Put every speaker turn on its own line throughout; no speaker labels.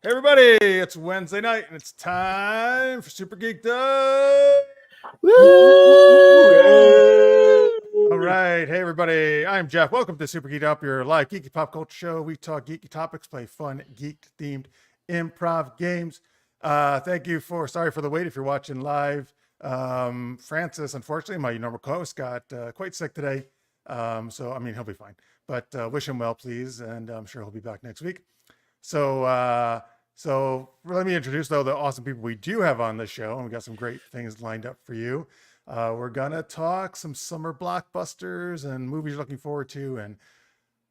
Hey everybody, it's Wednesday night and it's time for Super Geeked Up.
Woo!
All right, hey everybody, I'm Jeff. Welcome to Super Geeked Up, your live geeky pop culture show. We talk geeky topics, play fun geek-themed improv games. Sorry for the wait if you're watching live. Francis, unfortunately, my normal co-host got quite sick today. He'll be fine, but wish him well, please, and I'm sure he'll be back next week. So let me introduce, though, the awesome people we do have on the show, and we got some great things lined up for you. We're gonna talk some summer blockbusters and movies you're looking forward to, and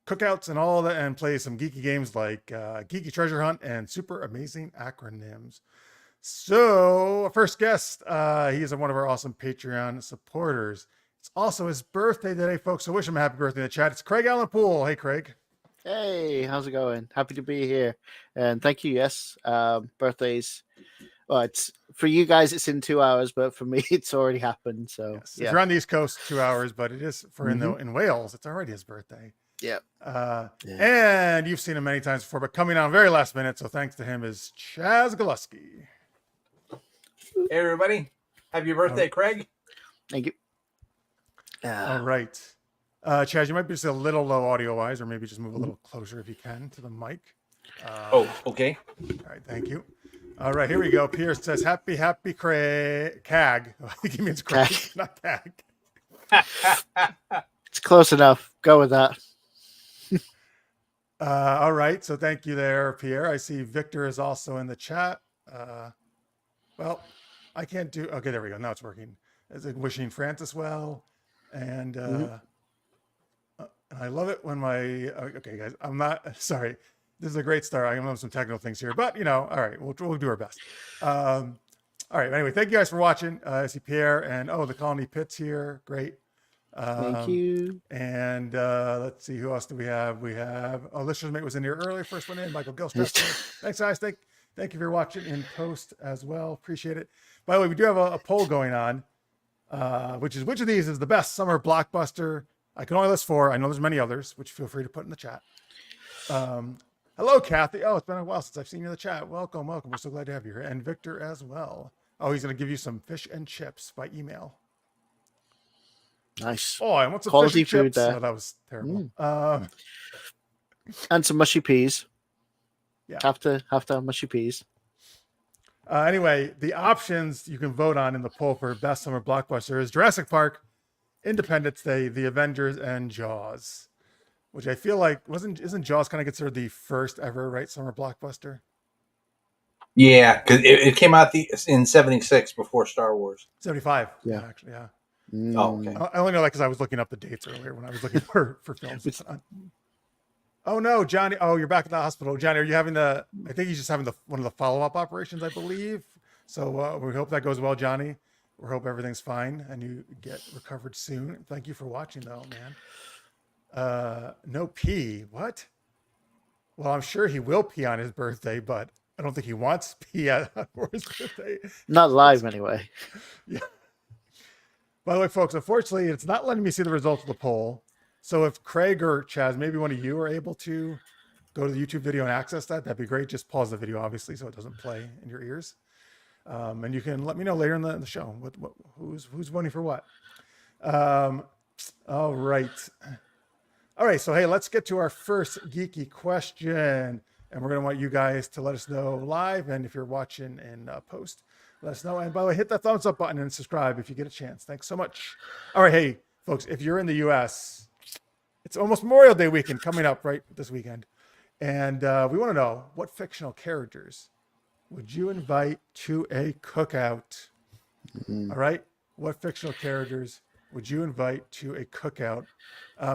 cookouts and all that, and play some geeky games like Geeky Treasure Hunt and Super Amazing Acronyms. So, our first guest, he is one of our awesome Patreon supporters. It's also his birthday today, folks. So wish him a happy birthday in the chat. It's Craig Alan Poole. Hey, Craig.
Hey, how's it going? Happy to be here, and thank you. Yes, birthdays. Well, it's for you guys. It's in 2 hours, but for me, it's already happened. So,
yes. If you're on the East Coast, 2 hours, but it is for in Wales. It's already his birthday.
Yeah.
And you've seen him many times before, but coming on very last minute. So thanks to him is Chaz Galuski.
Hey everybody! Happy birthday, Craig.
Thank you.
All right. Chaz, you might be just a little low audio-wise, or maybe just move a little closer if you can to the mic.
Okay.
All right, thank you. All right, here we go. Pierce says, happy Craig. Cag. I think he means Craig, not Cag.
It's close enough. Go with that.
All right, so thank you there, Pierre. I see Victor is also in the chat. Well, I can't do... Okay, there we go. Now it's working. It's like wishing Francis well. And I love it when my... Okay, guys, I'm not... Sorry. This is a great start. I'm having some technical things here. But, all right, we'll do our best. All right, anyway, thank you guys for watching. I see Pierre and, the Colony Pit's here. Great.
Thank you.
And let's see, who else do we have? We have... Listener's Mate was in here earlier. First one in, Michael Gilstrap. Thanks, guys. Thank you for watching in post as well. Appreciate it. By the way, we do have a poll going on, which of these is the best summer blockbuster? I can only list 4. I know there's many others, which feel free to put in the chat. Hello, Kathy. Oh, it's been a while since I've seen you in the chat. Welcome. We're so glad to have you here. And Victor as well. Oh, he's going to give you some fish and chips by email.
Nice.
Oh, I want some
quality
fish and
food
chips.
there.
Oh, that was terrible.
And some mushy peas.
Yeah.
Have to have mushy peas.
Anyway, the options you can vote on in the poll for best summer blockbuster is Jurassic Park, Independence Day, The Avengers, and Jaws. Which I feel like isn't Jaws kind of considered the first ever summer blockbuster?
Yeah, because it came out in '76 before Star Wars.
75.
Yeah.
Actually, yeah.
Oh, okay.
I only know that because I was looking up the dates earlier when I was looking for films. Oh no, Johnny! Oh, you're back at the hospital, Johnny. Are you having I think he's just having one of the follow-up operations, I believe. So we hope that goes well, Johnny. We hope everything's fine and you get recovered soon. Thank you for watching, though, man. No pee. What? Well, I'm sure he will pee on his birthday, but I don't think he wants pee for his birthday.
Not live, anyway.
Yeah. By the way, folks, unfortunately, it's not letting me see the results of the poll. So if Craig or Chaz, maybe one of you are able to go to the YouTube video and access that'd be great. Just pause the video, obviously, so it doesn't play in your ears. And you can let me know later in the show who's voting for what. All right. So, hey, let's get to our first geeky question. And we're going to want you guys to let us know live. And if you're watching in post, let us know. And by the way, hit that thumbs up button and subscribe if you get a chance. Thanks so much. All right. Hey, folks, if you're in the U.S., it's almost Memorial Day weekend coming up right this weekend. And we want to know, what fictional characters would you invite to a cookout? All right. What fictional characters would you invite to a cookout?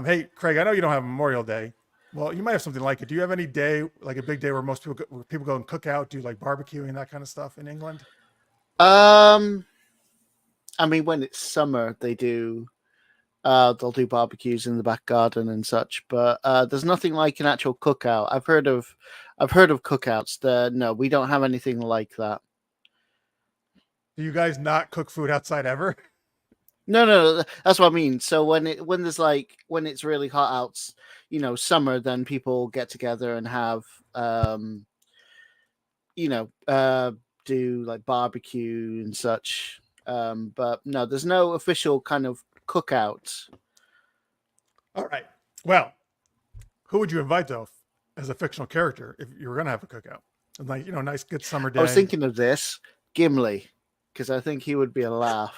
Hey, Craig, I know you don't have Memorial Day. Well, you might have something like it. Do you have any day, like a big day where people go and cook out, do like barbecuing and that kind of stuff in England?
I mean, when it's summer, they do. They'll do barbecues in the back garden and such, but there's nothing like an actual cookout. I've heard of cookouts. No, we don't have anything like that.
Do you guys not cook food outside ever?
No, that's what I mean. So when it's really hot out, summer, then people get together and have do like barbecue and such. But no, there's no official kind of cookout.
All right. Well, who would you invite though as a fictional character if you were going to have a cookout? And like, nice, good summer day.
I was thinking of this, Gimli, because I think he would be a laugh.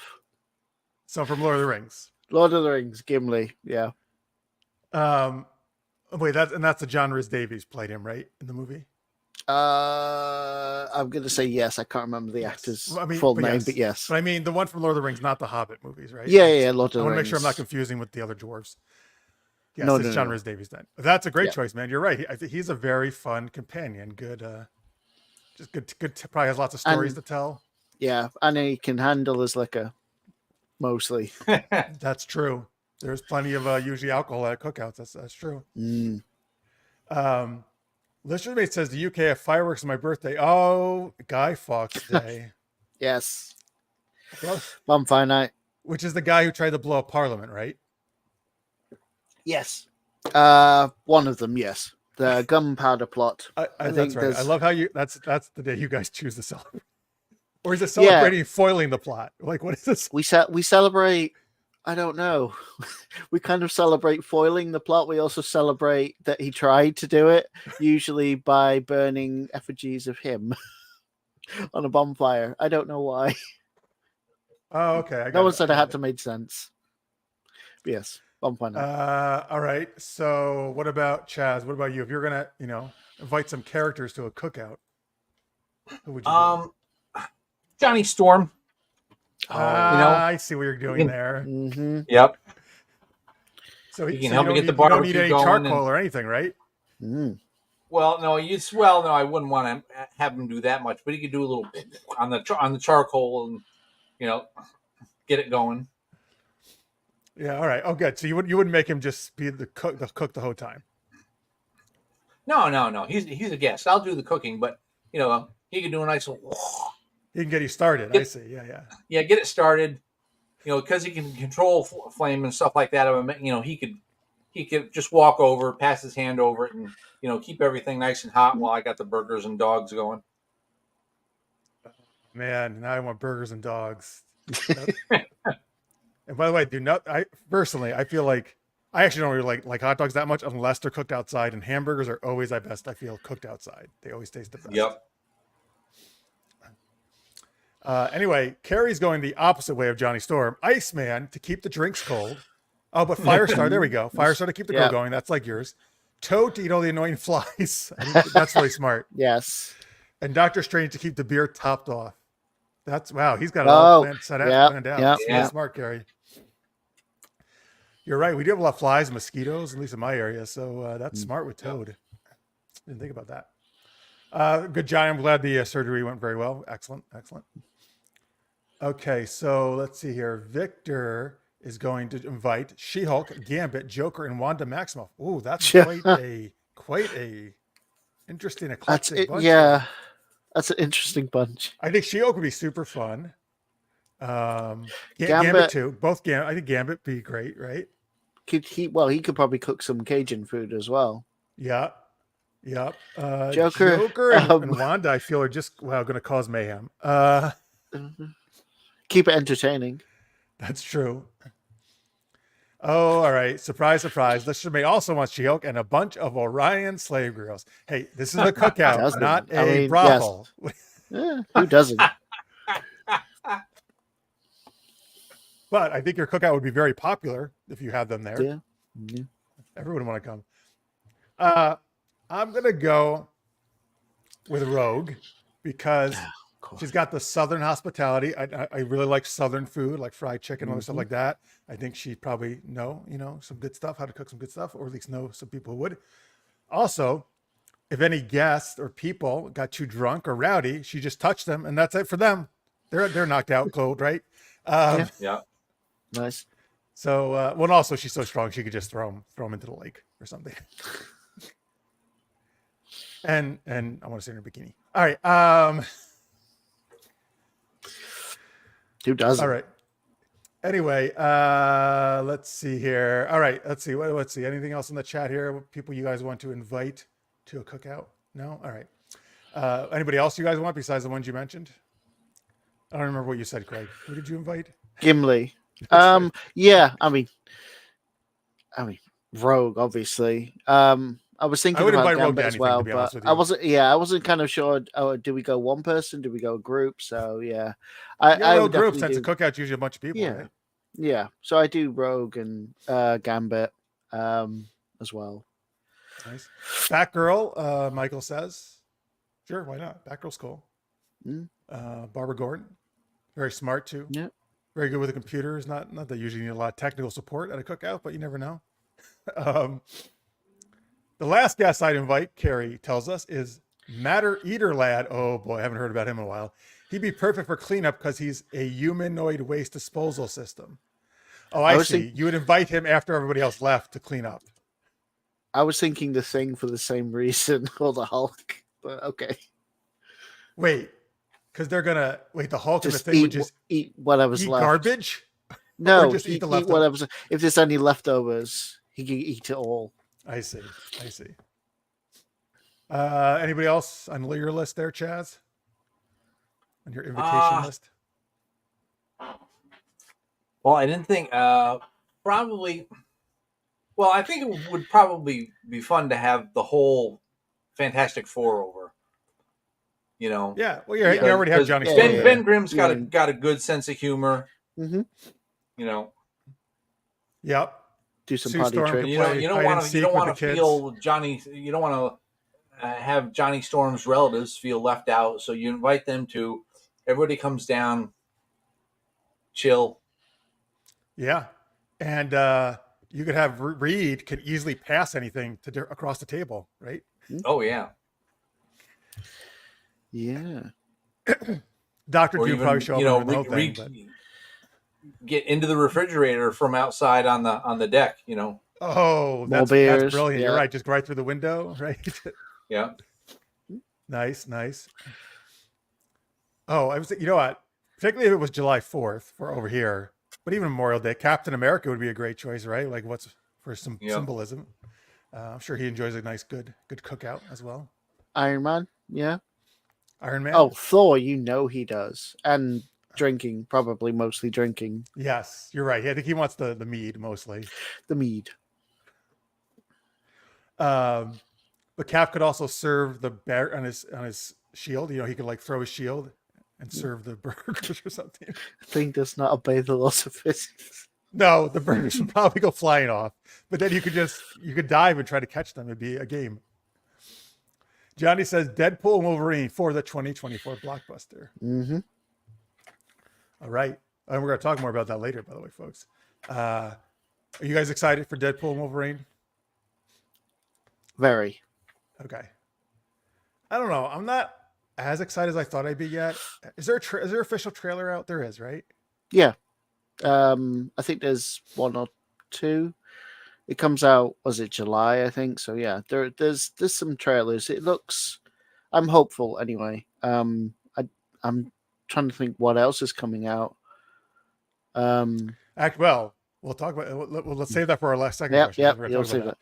So from Lord of the Rings.
Lord of the Rings, Gimli, yeah.
Wait, that's the John Rhys Davies played him, right, in the movie?
I'm going to say yes. I can't remember the actor's full name, but yes.
But I mean, the one from Lord of the Rings, not the Hobbit movies, right?
Yeah, Lord of the Rings.
I want to make sure I'm not confusing with the other dwarves. Yes,
no,
it's John Rhys Davies then. That's a great choice, man. You're right. I think he's a very fun companion. Good, just good. Probably has lots of stories to tell.
Yeah, and he can handle his liquor, mostly.
That's true. There's plenty of usually alcohol at cookouts. That's true. Listener Mate says the UK have fireworks on my birthday. Oh, Guy Fawkes Day.
Yes.
Well,
bonfire night.
Which is the guy who tried to blow up Parliament, right?
Yes. One of them, yes. The gunpowder plot.
I think that's right. I love how that's the day you guys choose to celebrate. Or is it celebrating foiling the plot? Like, what is this?
We celebrate, I don't know. We kind of celebrate foiling the plot. We also celebrate that he tried to do it, usually by burning effigies of him on a bonfire. I don't know why.
Oh, okay.
No one said it had to make sense. But yes, bonfire night.
All right. So what about Chaz? What about you? If you're going to, invite some characters to a cookout, who would you do?
Johnny Storm.
I see what you're doing there.
Mm-hmm.
Yep.
So
he can help me get the barbecue
you don't need any charcoal or anything, right?
Mm.
Well, no, I wouldn't want to have him do that much, but he could do a little bit on the charcoal and get it going.
Yeah. All right. Oh, good. So you wouldn't make him just be the cook the whole time.
No. He's a guest. I'll do the cooking, but he could do a nice little.
He can get you started. I see. Yeah.
Yeah, get it started. Because he can control flame and stuff like that. He could just walk over, pass his hand over it, and keep everything nice and hot while I got the burgers and dogs going.
Man, now I want burgers and dogs. And by the way, I personally feel like I actually don't really like hot dogs that much unless they're cooked outside, and hamburgers are always my best. I feel cooked outside. They always taste the best.
Yep.
Anyway, Carrie's going the opposite way of Johnny Storm. Iceman to keep the drinks cold. Oh, but Firestar, there we go. Firestar to keep the grill going. That's like yours. Toad to eat all the annoying flies. That's really smart.
Yes.
And Dr. Strange to keep the beer topped off. Wow. He's got it all planned out. Yeah. Smart, Carrie. You're right. We do have a lot of flies and mosquitoes, at least in my area. So that's smart with Toad. Didn't think about that. Good job. I'm glad the surgery went very well. Excellent. Okay, so let's see here. Victor is going to invite She-Hulk, Gambit, Joker, and Wanda Maximoff. Ooh, that's quite a interesting eclectic bunch.
Yeah, that's an interesting bunch.
I think She-Hulk would be super fun. Gambit too. Both Gambit. I think Gambit would be great, right?
He could probably cook some Cajun food as well.
Yeah. Yep.
Joker
and Wanda, I feel, are just going to cause mayhem.
Keep it entertaining.
That's true. Oh, all right. Surprise, surprise. Listener May also wants She-Hulk and a bunch of Orion slave girls. hey, this is a cookout, not a brothel.
Yes. Yeah, who doesn't?
But I think your cookout would be very popular if you had them there.
Yeah.
Everyone would want to come. I'm going to go with Rogue because she's got the Southern hospitality. I really like Southern food, like fried chicken and stuff like that. I think she'd probably know, some good stuff, how to cook some good stuff, or at least know some people who would. Also, if any guests or people got too drunk or rowdy, she just touched them, and that's it for them. They're knocked out cold, right?
Yeah.
Nice.
So, and also she's so strong she could just throw them into the lake or something. And I want to see her in a bikini. All right.
Who doesn't?
All right. Anyway, let's see here. All right. Let's see. Let's see. Anything else in the chat here? People you guys want to invite to a cookout? No? All right. Anybody else you guys want besides the ones you mentioned? I don't remember what you said, Craig. Who did you invite?
Gimli. Yeah. I mean, Rogue, obviously. I was thinking
would
about
invite Rogue to
Gambit as
anything,
well,
to be honest
but
with you.
I wasn't kind of sure. Oh, do we go one person? Do we go a group? So yeah,
Yeah,
I
Rogue
would
group,
definitely
since
do.
the cookout's usually a bunch of people,
Yeah,
right?
yeah. So I do Rogue and Gambit as well.
Nice. Batgirl, Michael says. Sure, why not? Batgirl's cool.
Mm.
Barbara Gordon, very smart too.
Yeah.
Very good with the computers. Not that you usually need a lot of technical support at a cookout, but you never know. The last guest I'd invite, Carrie tells us, is Matter Eater Lad. Oh boy, I haven't heard about him in a while. He'd be perfect for cleanup because he's a humanoid waste disposal system. Oh, I see. You would invite him after everybody else left to clean up.
I was thinking the Thing for the same reason, or the Hulk, but okay.
Wait, because they're gonna the Hulk
Just
and the Thing would just
eat whatever's
eat
left.
garbage.
No,
or just eat the
eat
leftovers.
whatever's. If there's any leftovers, he can eat it all.
I see. Anybody else on your list there, Chaz? On your invitation list?
Well, I didn't think. Probably. Well, I think it would probably be fun to have the whole Fantastic Four over. You know.
Yeah. Well, you already have Johnny Storm.
Ben Grimm's got a good sense of humor.
Mm-hmm.
You know.
Yep.
Do some
Sue
party
Storm
tricks.
You don't want to feel Johnny. You don't want to have Johnny Storm's relatives feel left out. So you invite them to. Everybody comes down. Chill.
Yeah, and you could have Reed can easily pass anything across the table, right?
Oh yeah.
Yeah.
Dr.
Or
Doom
even,
probably show up and the whole thing, but...
get into the refrigerator from outside on the deck, you know.
Oh, that's brilliant. Yeah. You're right. Just right through the window, right?
Yeah.
Nice. Oh, I was, you know what? Particularly if it was July 4th for over here, but even Memorial Day, Captain America would be a great choice, right? Like what's for some symbolism. I'm sure he enjoys a nice, good cookout as well.
Iron Man, yeah.
Iron Man.
Oh, Thor, he does, and drinking, probably mostly drinking.
Yes, you're right. I think he wants the mead mostly.
The mead.
But Cap could also serve the bear on his shield. You know, he could like throw his shield and serve the burgers or something.
I think does not obey the laws of physics.
No, the burgers would probably go flying off. But then you could dive and try to catch them. It'd be a game. Johnny says Deadpool and Wolverine for the 2024 blockbuster.
Mm-hmm.
All right. And we're going to talk more about that later, by the way, folks. Are you guys excited for Deadpool and Wolverine?
Very.
Okay. I don't know. I'm not as excited as I thought I'd be yet. Is there an official trailer out? There is, right?
Yeah. I think there's one or two. It comes out, was it July, I think? So yeah, there's some trailers. It looks, I'm hopeful anyway. I'm trying to think what else is coming out.
Well, we'll talk about. Let's save that for our last second question.
Yeah, you'll save it.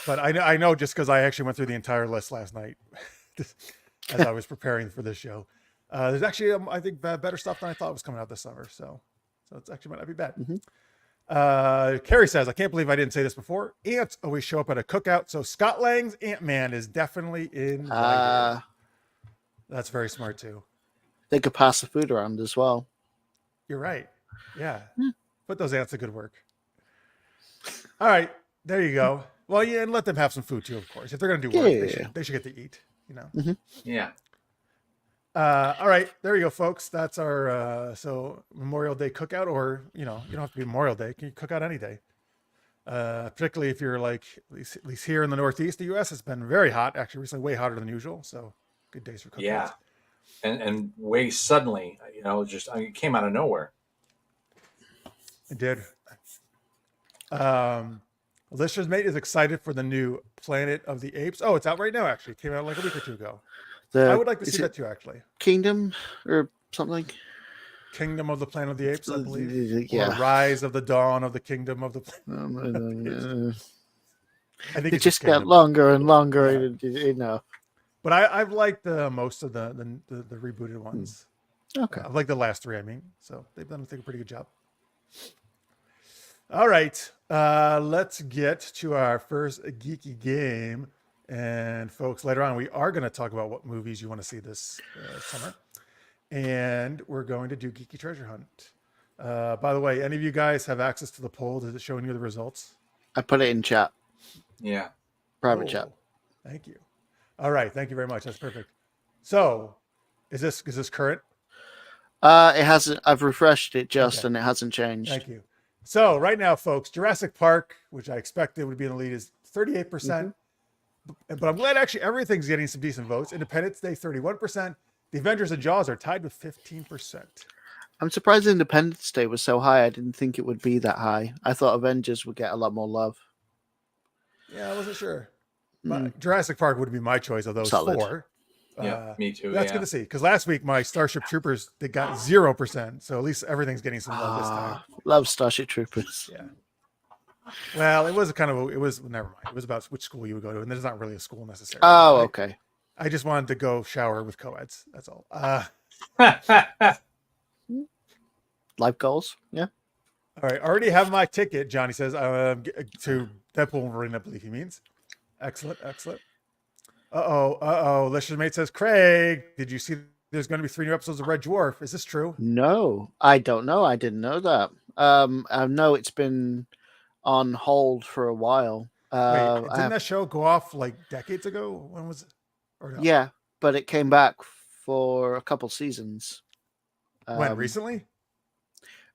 But I know just because I actually went through the entire list last night as I was preparing for this show. There's actually, I think, better stuff than I thought was coming out this summer. So it's actually might not be bad.
Mm-hmm.
Carrie says, I can't believe I didn't say this before. Ants always show up at a cookout. So Scott Lang's Ant-Man is definitely invited. That's very smart too.
They could pass the food around as well.
You're right. Yeah. Put those ants to good work. All right. There you go. Well, yeah, and let them have some food too, of course. If they're going to do work, they should get to eat, you know?
Mm-hmm.
Yeah.
All right. There you go, folks. That's our, Memorial Day cookout, or, you don't have to be Memorial Day. You can cook out any day. Particularly if you're like, at least here in the Northeast, the U.S. has been very hot, actually recently way hotter than usual. So good days for cookouts.
Yeah. And way suddenly, it came out of nowhere.
It did. Listeners Mate is excited for the new Planet of the Apes. Oh, it's out right now, actually. It came out like a week or two ago. I would like to see that too, actually.
Kingdom or something?
Kingdom of the Planet of the Apes, I believe.
Yeah.
Or Rise of the Dawn of the Kingdom of the Planet.
I think it just got longer and longer.
But I've liked most of the rebooted ones.
Okay.
I've liked the last 3. I mean, so they've done, I think, a pretty good job. All right, let's get to our first geeky game. And folks, later on, we are going to talk about what movies you want to see this summer. And we're going to do Geeky Treasure Hunt. By the way, any of you guys have access to the poll? Is it showing you the results?
I put it in chat.
Yeah.
Private chat.
Thank you. All right. Thank you very much. That's perfect. So is this current?
It hasn't. I've refreshed it just,
Okay.
and it hasn't changed.
Thank you. So right now, folks, Jurassic Park, which I expected would be in the lead, is 38%. But I'm glad actually everything's getting some decent votes. Independence Day, 31%. The Avengers and Jaws are tied with 15%.
I'm surprised Independence Day was so high. I didn't think it would be that high. I thought Avengers would get a lot more love.
Yeah, I wasn't sure. But Jurassic Park would be my choice of those
Solid.
4.
Yeah, me too.
That's good to see. Because last week my Starship Troopers, they got 0%. So at least everything's getting some love this time.
Love Starship Troopers.
Yeah. Well, it was never mind. It was about which school you would go to, and there's not really a school necessarily.
Oh, okay.
I just wanted to go shower with co-eds. That's all.
Life goals. Yeah.
All right. Already have my ticket, Johnny says, to Deadpool Wolverine, I believe he means. Excellent. Licious Mate says, Craig, did you see there's going to be 3 new episodes of Red Dwarf? Is this true?
No, I don't know. I didn't know that. I know it's been on hold for a while.
Wait, didn't that show go off like decades ago? When was it? Or no?
Yeah, but it came back for a couple seasons.
When, recently?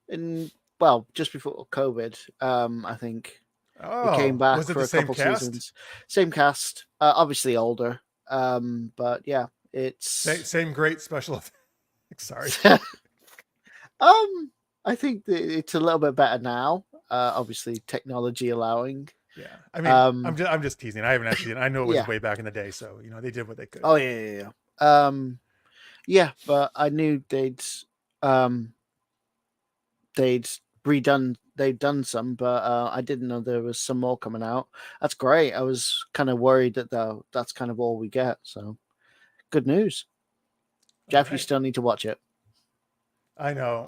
Just before COVID, I think.
Oh,
it came back
was it
for
the
a
same
couple
cast?
seasons. Same cast, obviously older. But yeah, it's
same great special effects. Sorry.
I think that it's a little bit better now. Obviously, technology allowing.
Yeah, I mean, I'm just teasing. I haven't actually. I know it was
Yeah.
way back in the day, so they did what they could.
Oh yeah. Yeah, but I knew they'd done some, but I didn't know there was some more coming out. That's great. I was kind of worried that that's kind of all we get. So good news. Jeff, you still need to watch it.
I know.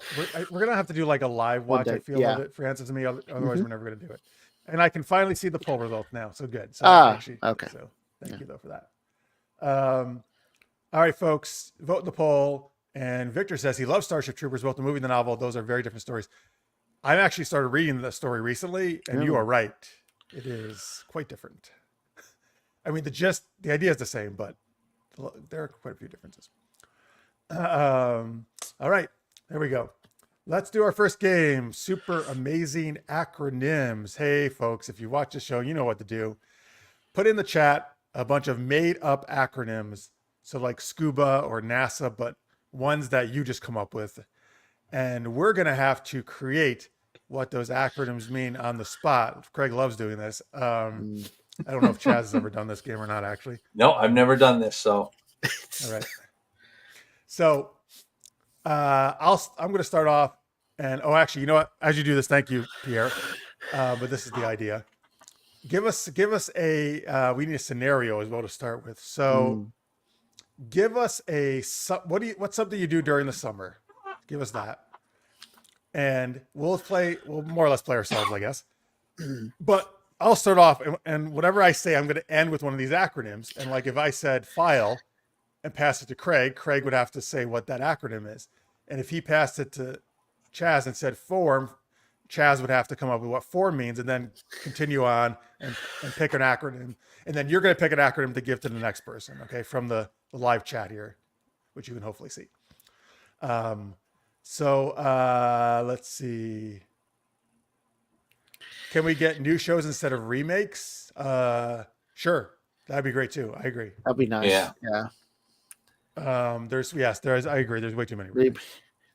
We're gonna have to do like a live watch. I feel of it, Francis and me. Otherwise, we're never gonna do it. And I can finally see the poll results now. So good. So
okay.
So thank you though for that. All right, folks, vote in the poll. And Victor says he loves Starship Troopers, both the movie and the novel. Those are very different stories. I've actually started reading the story recently, and you are right. It is quite different. I mean, the idea is the same, but there are quite a few differences. All right, there we go. Let's do our first game, Super Amazing Acronyms. Hey, folks, if you watch the show, you know what to do. Put in the chat a bunch of made-up acronyms, so like SCUBA or NASA, but ones that you just come up with. And we're going to have to create what those acronyms mean on the spot. Craig loves doing this. I don't know if Chaz has ever done this game or not, actually.
No, I've never done this. So,
all right. So I'm going to start off. And actually, you know what? As you do this, thank you, Pierre. But this is the idea. Give us a. We need a scenario as well to start with. So, give us what's something you do during the summer? Give us that. And we'll more or less play ourselves, I guess. But I'll start off, and whatever I say, I'm going to end with one of these acronyms. And like if I said file and pass it to Craig, Craig would have to say what that acronym is. And if he passed it to Chaz and said form, Chaz would have to come up with what form means and then continue on and pick an acronym. And then you're going to pick an acronym to give to the next person, okay, from the live chat here, which you can hopefully see. So let's see. Can we get new shows instead of remakes? Sure. That'd be great too. I agree.
That'd be nice. Yeah.
I agree. There's way too many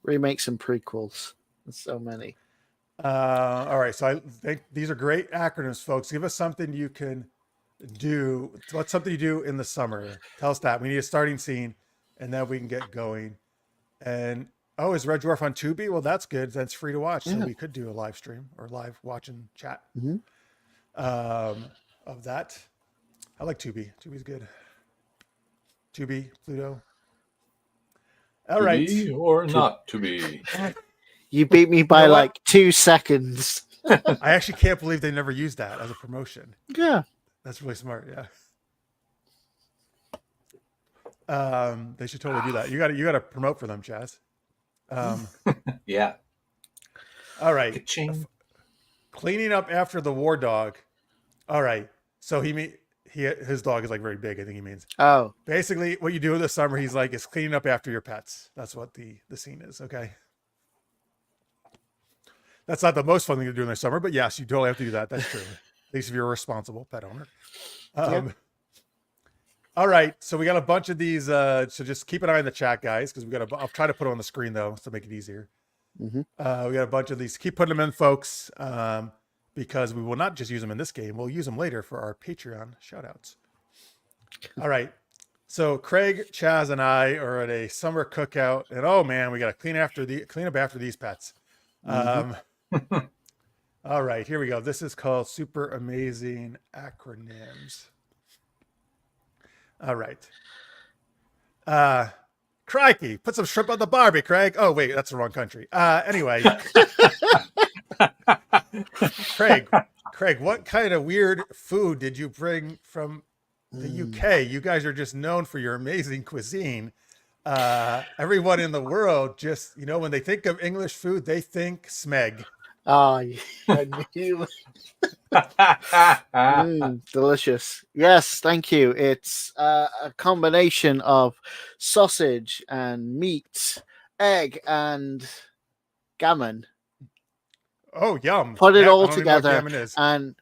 remakes and prequels. There's so many.
All right. So I think these are great acronyms, folks. Give us something you can do. What's something you do in the summer? Tell us that. We need a starting scene, and then we can get going. And is Red Dwarf on Tubi? Well, that's good. That's free to watch. So we could do a live stream or live watch and chat of that. I like Tubi. Tubi's good. To be, Pluto. All
To
right.
be or not to be.
You beat me by
You know what?
like 2 seconds.
I actually can't believe they never used that as a promotion.
Yeah.
That's really smart. Yeah. They should totally do that. You got to promote for them, Chaz.
Yeah.
All right.
Ka-ching.
Cleaning up after the war dog. All right. So his dog is like very big. I think he means.
Oh.
Basically, what you do this summer, he's like, is cleaning up after your pets. That's what the scene is. Okay. That's not the most fun thing to do in the summer, but yes, you totally have to do that. That's true. At least if you're a responsible pet owner.
Yep.
All right. So we got a bunch of these. So just keep an eye on the chat, guys, because I'll try to put it on the screen though, to make it easier.
Mm-hmm.
We got a bunch of these. Keep putting them in, folks, because we will not just use them in this game. We'll use them later for our Patreon shoutouts. All right. So Craig, Chaz, and I are at a summer cookout, and oh man, we got to clean up after these pets.
Mm-hmm.
All right, here we go. This is called Super Amazing Acronyms. All right. Crikey, put some shrimp on the Barbie, Craig. Oh, wait, that's the wrong country. Anyway. Craig, what kind of weird food did you bring from the UK? You guys are just known for your amazing cuisine. Everyone in the world just, when they think of English food, they think smeg.
Oh, I knew. Delicious. Yes, thank you. It's a combination of sausage and meat, egg, and gammon.
Oh, yum.
Put it all
I don't even know what
together.
gammon is.
And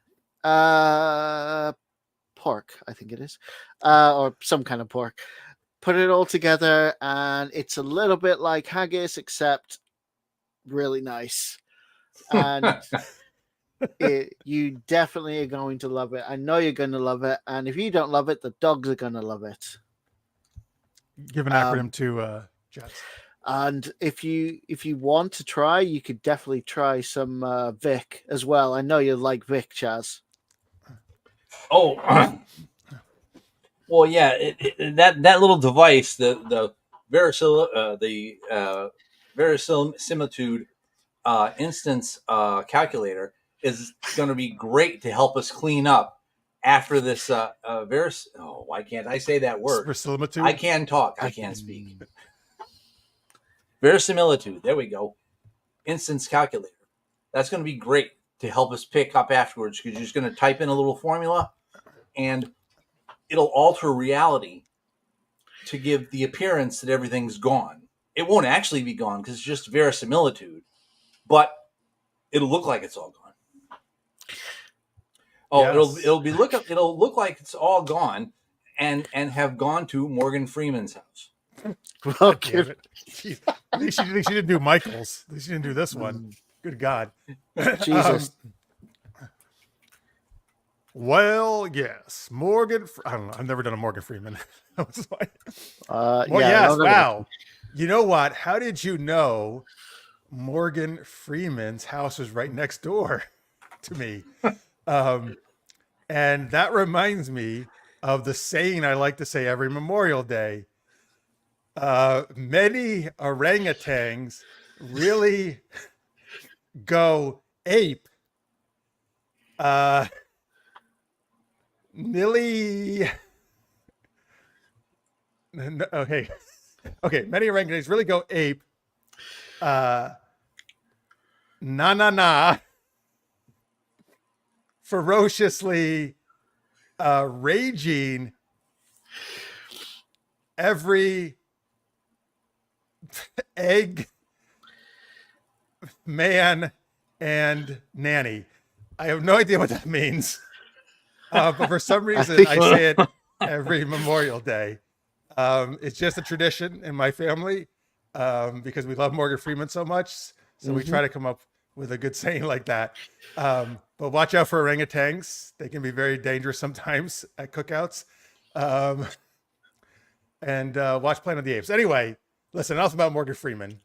pork, I think it is. Or some kind of pork. Put it all together, and it's a little bit like haggis, except really nice. And you definitely are going to love it. I know you're going to love it. And if you don't love it, the dogs are going to love it.
Give an acronym to Jets.
And if you want to try, you could definitely try some Vic as well. I know you like Vic, Chaz.
Oh, well, yeah. That little device, the verisimilitude instance calculator, is going to be great to help us clean up after this. Why can't I say that word?
Verisimilitude?
I can talk. I can't speak. Verisimilitude. There we go. Instance calculator. That's going to be great to help us pick up afterwards, because you're just going to type in a little formula, and it'll alter reality to give the appearance that everything's gone. It won't actually be gone because it's just verisimilitude, but it'll look like it's all gone. Oh, yes. It'll look like it's all gone, and have gone to Morgan Freeman's house.
Well, at least she didn't do Michael's. At least she didn't do this one. Good God.
Jesus.
Well, yes, Morgan. I don't know. I've never done a Morgan Freeman.
Yes.
Wow. You know what? How did you know Morgan Freeman's house was right next door to me? And that reminds me of the saying I like to say every Memorial Day. Many orangutans really go ape. Nilly. Okay. Many orangutans really go ape. Ferociously raging every egg, man, and nanny. I have no idea what that means. But for some reason, I say it every Memorial Day. It's just a tradition in my family because we love Morgan Freeman so much. So we try to come up with a good saying like that. But watch out for orangutans. They can be very dangerous sometimes at cookouts. And watch Planet of the Apes. Anyway, listen, enough about Morgan Freeman.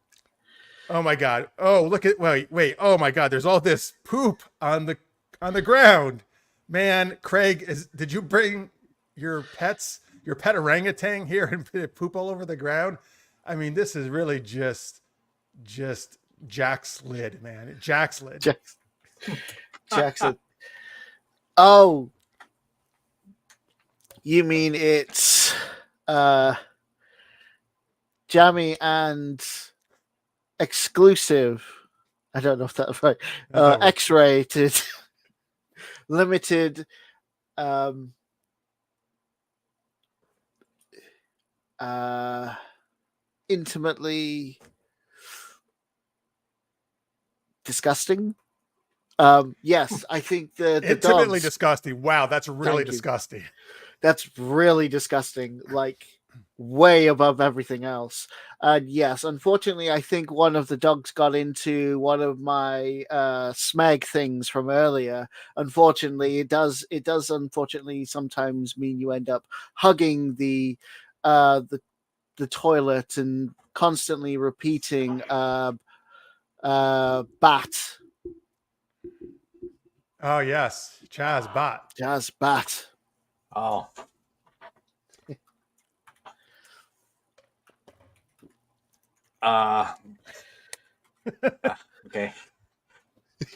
Oh my God. Oh, look at, wait. Oh my God. There's all this poop on the ground. Man, Craig, did you bring your pets your pet orangutan here and poop all over the ground. I mean, this is really just Jack slid, man. Jack slid.
Jackson. Oh, you mean it's jammy and exclusive? I don't know if that's right. X-rated, limited, intimately disgusting. Yes, I think the
Intimately
dogs,
disgusting. Wow, that's really
Thank you.
disgusting.
that's really disgusting. Like way above everything else. And yes, unfortunately, I think one of the dogs got into one of my smeg things from earlier. Unfortunately, it does unfortunately sometimes mean you end up hugging the toilet and constantly repeating bat.
Oh yes, Chaz bot.
Jazz bat.
Oh. Okay.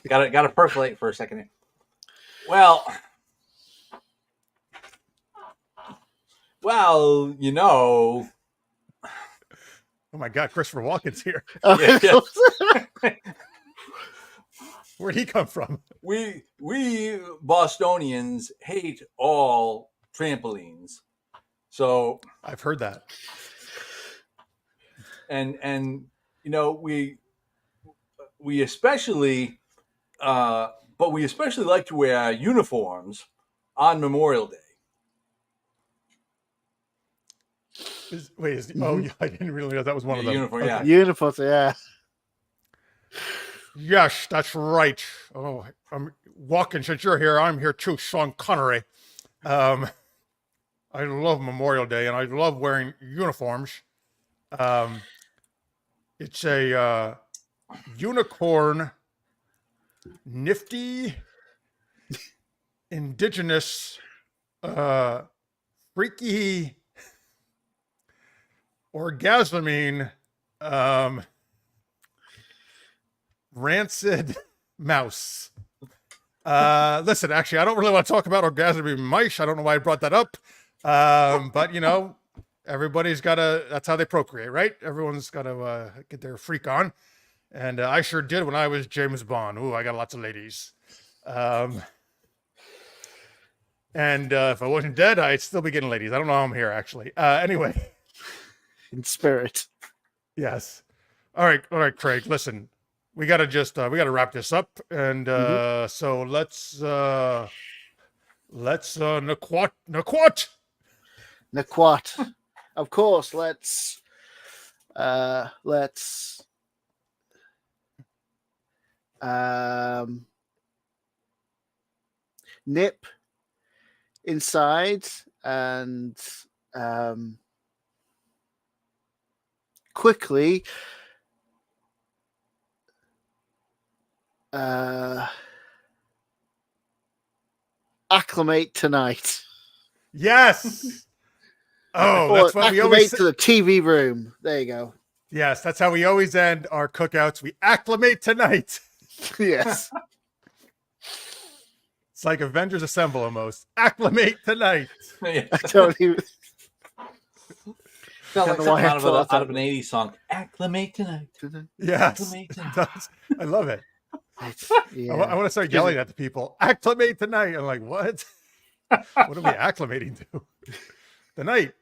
Got to percolate for a second here. Well, you know.
Oh my God, Christopher Walken's here.
Yeah.
Where'd he come from?
We Bostonians hate all trampolines. So
I've heard that.
and you know we especially but we especially like to wear uniforms on Memorial Day.
Oh, I didn't really know that was one of them.
Uniform,
Okay.
yeah.
Uniforms, yeah.
Yes, that's right. Oh, I'm walking. Since you're here, I'm here too, Sean Connery. I love Memorial Day, and I love wearing uniforms. It's a unicorn, nifty, indigenous, freaky, orgasming, rancid mouse. Listen, actually, I don't really want to talk about orgasming mice. I don't know why I brought that up. But you know, everybody's that's how they procreate, right? Everyone's got to get their freak on. And I sure did when I was James Bond. Ooh, I got lots of ladies. And if I wasn't dead, I'd still be getting ladies. I don't know how I'm here, actually. Anyway.
In spirit.
Yes. All right, Craig. Listen, we gotta wrap this up, and so let's naquat.
Of course, let's nip inside and quickly acclimate tonight.
Yes. Oh, that's what we
acclimate
always
to the TV room. There you go.
Yes, that's how we always end our cookouts. We acclimate tonight.
Yes.
It's like Avengers Assemble almost. Acclimate tonight.
Yeah.
I don't even.
Sounds like
Don't know why
something
I
out of,
thought
out of
that.
an 80s song. Acclimate tonight.
Yes,
Acclimate
it
tonight.
does. I love it.
Yeah.
I want to start yelling at the people. Acclimate tonight. I'm like, what? What are we acclimating to? The night.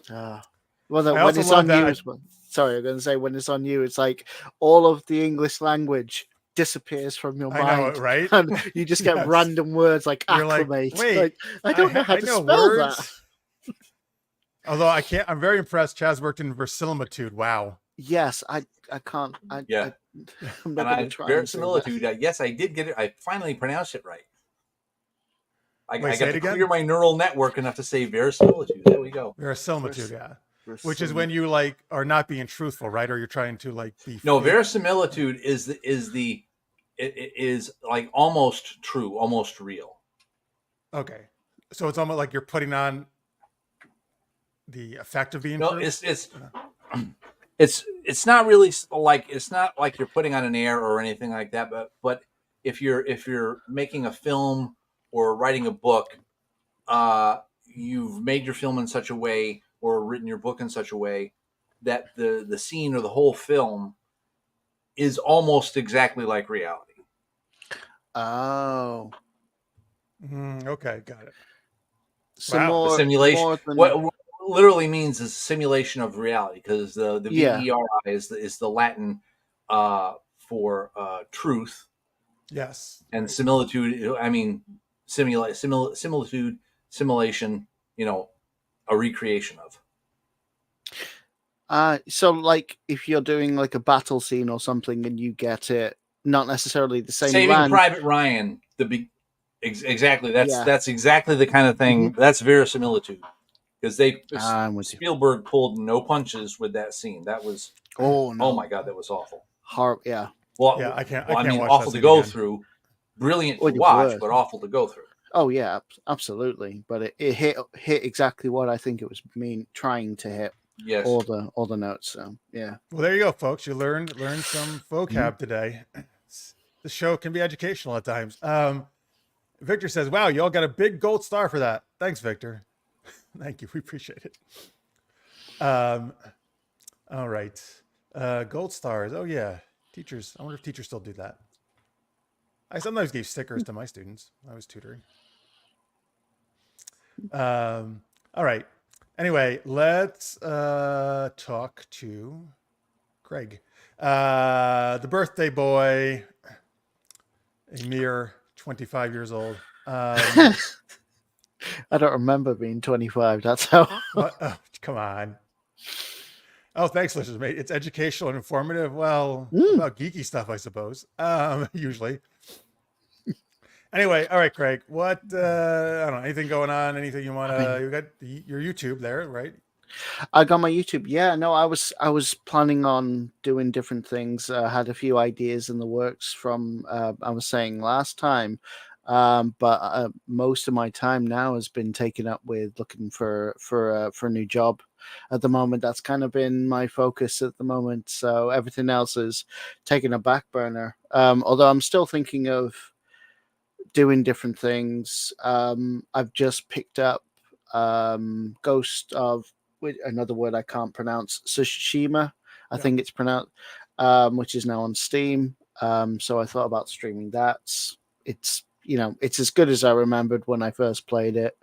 Well,
I
when
also
it's
love
on
that
you,
I-
as well. Sorry, I'm going to say when it's on you, it's like all of the English language disappears from your
I know
mind,
it, right?
and you just get
Yes.
random words like
You're like,
acclimate.
wait,
I don't know how to spell that.
Although I can't, I'm very impressed. Chaz worked in verisimilitude. Wow.
Yes, I can't.
Yeah.
I'm not
And
going to try and say that.
verisimilitude. Yes, I did get it. I finally pronounced it right. I
Wait,
got
say it
to
again?
clear my neural network enough to say verisimilitude. There we go.
Verisimilitude, yeah.
Vers-
Which is when you like are not being truthful, right? Or you're trying to like be
No,
fake.
verisimilitude is it is like almost true, almost real.
Okay. So it's almost like you're putting on the effect of being
No,
true?
it's not really like, it's not like you're putting on an air or anything like that. But if you're making a film or writing a book, you've made your film in such a way or written your book in such a way that the scene or the whole film is almost exactly like reality.
Oh,
Okay, got it.
so
Wow.
The
more
simulation,
more than
what literally means is simulation of reality, because the
yeah.
VERI is the Latin for truth,
Yes.
and
Right.
similitude. I mean, similitude, simulation. A recreation of.
So like if you're doing like a battle scene or something and you get it not necessarily the same
Saving
land.
Private Ryan. Exactly.
Yeah.
That's exactly the kind of thing. That's verisimilitude, because
I'm with you.
Spielberg pulled no punches with that scene. That was,
Oh no.
oh my god, that was awful.
Yeah.
Well,
Yeah, I can't
I mean,
watch
awful
that
to
scene
go
again.
through, brilliant
Or
to
the
watch,
worst.
but awful to go through.
Oh yeah, absolutely. But it hit exactly what I think it was trying to hit.
Yes.
All the notes. So yeah.
Well, there you go, folks. You learned some vocab today. The show can be educational at times. Victor says, "Wow, you all got a big gold star for that. Thanks, Victor. Thank you. We appreciate it." All right. Gold stars. Oh yeah, teachers. I wonder if teachers still do that. I sometimes gave stickers to my students when I was tutoring. All right. Anyway, let's talk to Craig. The birthday boy, a mere 25 years old.
I don't remember being 25. That's how.
What? Oh, come on. Oh, thanks, listeners, mate. It's educational and informative. Well, about geeky stuff, I suppose. Usually. Anyway, all right, Craig. What? I don't know. Anything going on? Anything you want to? You got your YouTube there, right?
I got my YouTube. Yeah, no, I was planning on doing different things. Had a few ideas in the works from I was saying last time, but most of my time now has been taken up with looking for a new job. At the moment, that's kind of been my focus at the moment. So everything else is taking a back burner. Although I'm still thinking of doing different things. I've just picked up Ghost of another word I can't pronounce, Tsushima, I think it's pronounced, which is now on Steam. So I thought about streaming that. It's it's as good as I remembered when I first played it.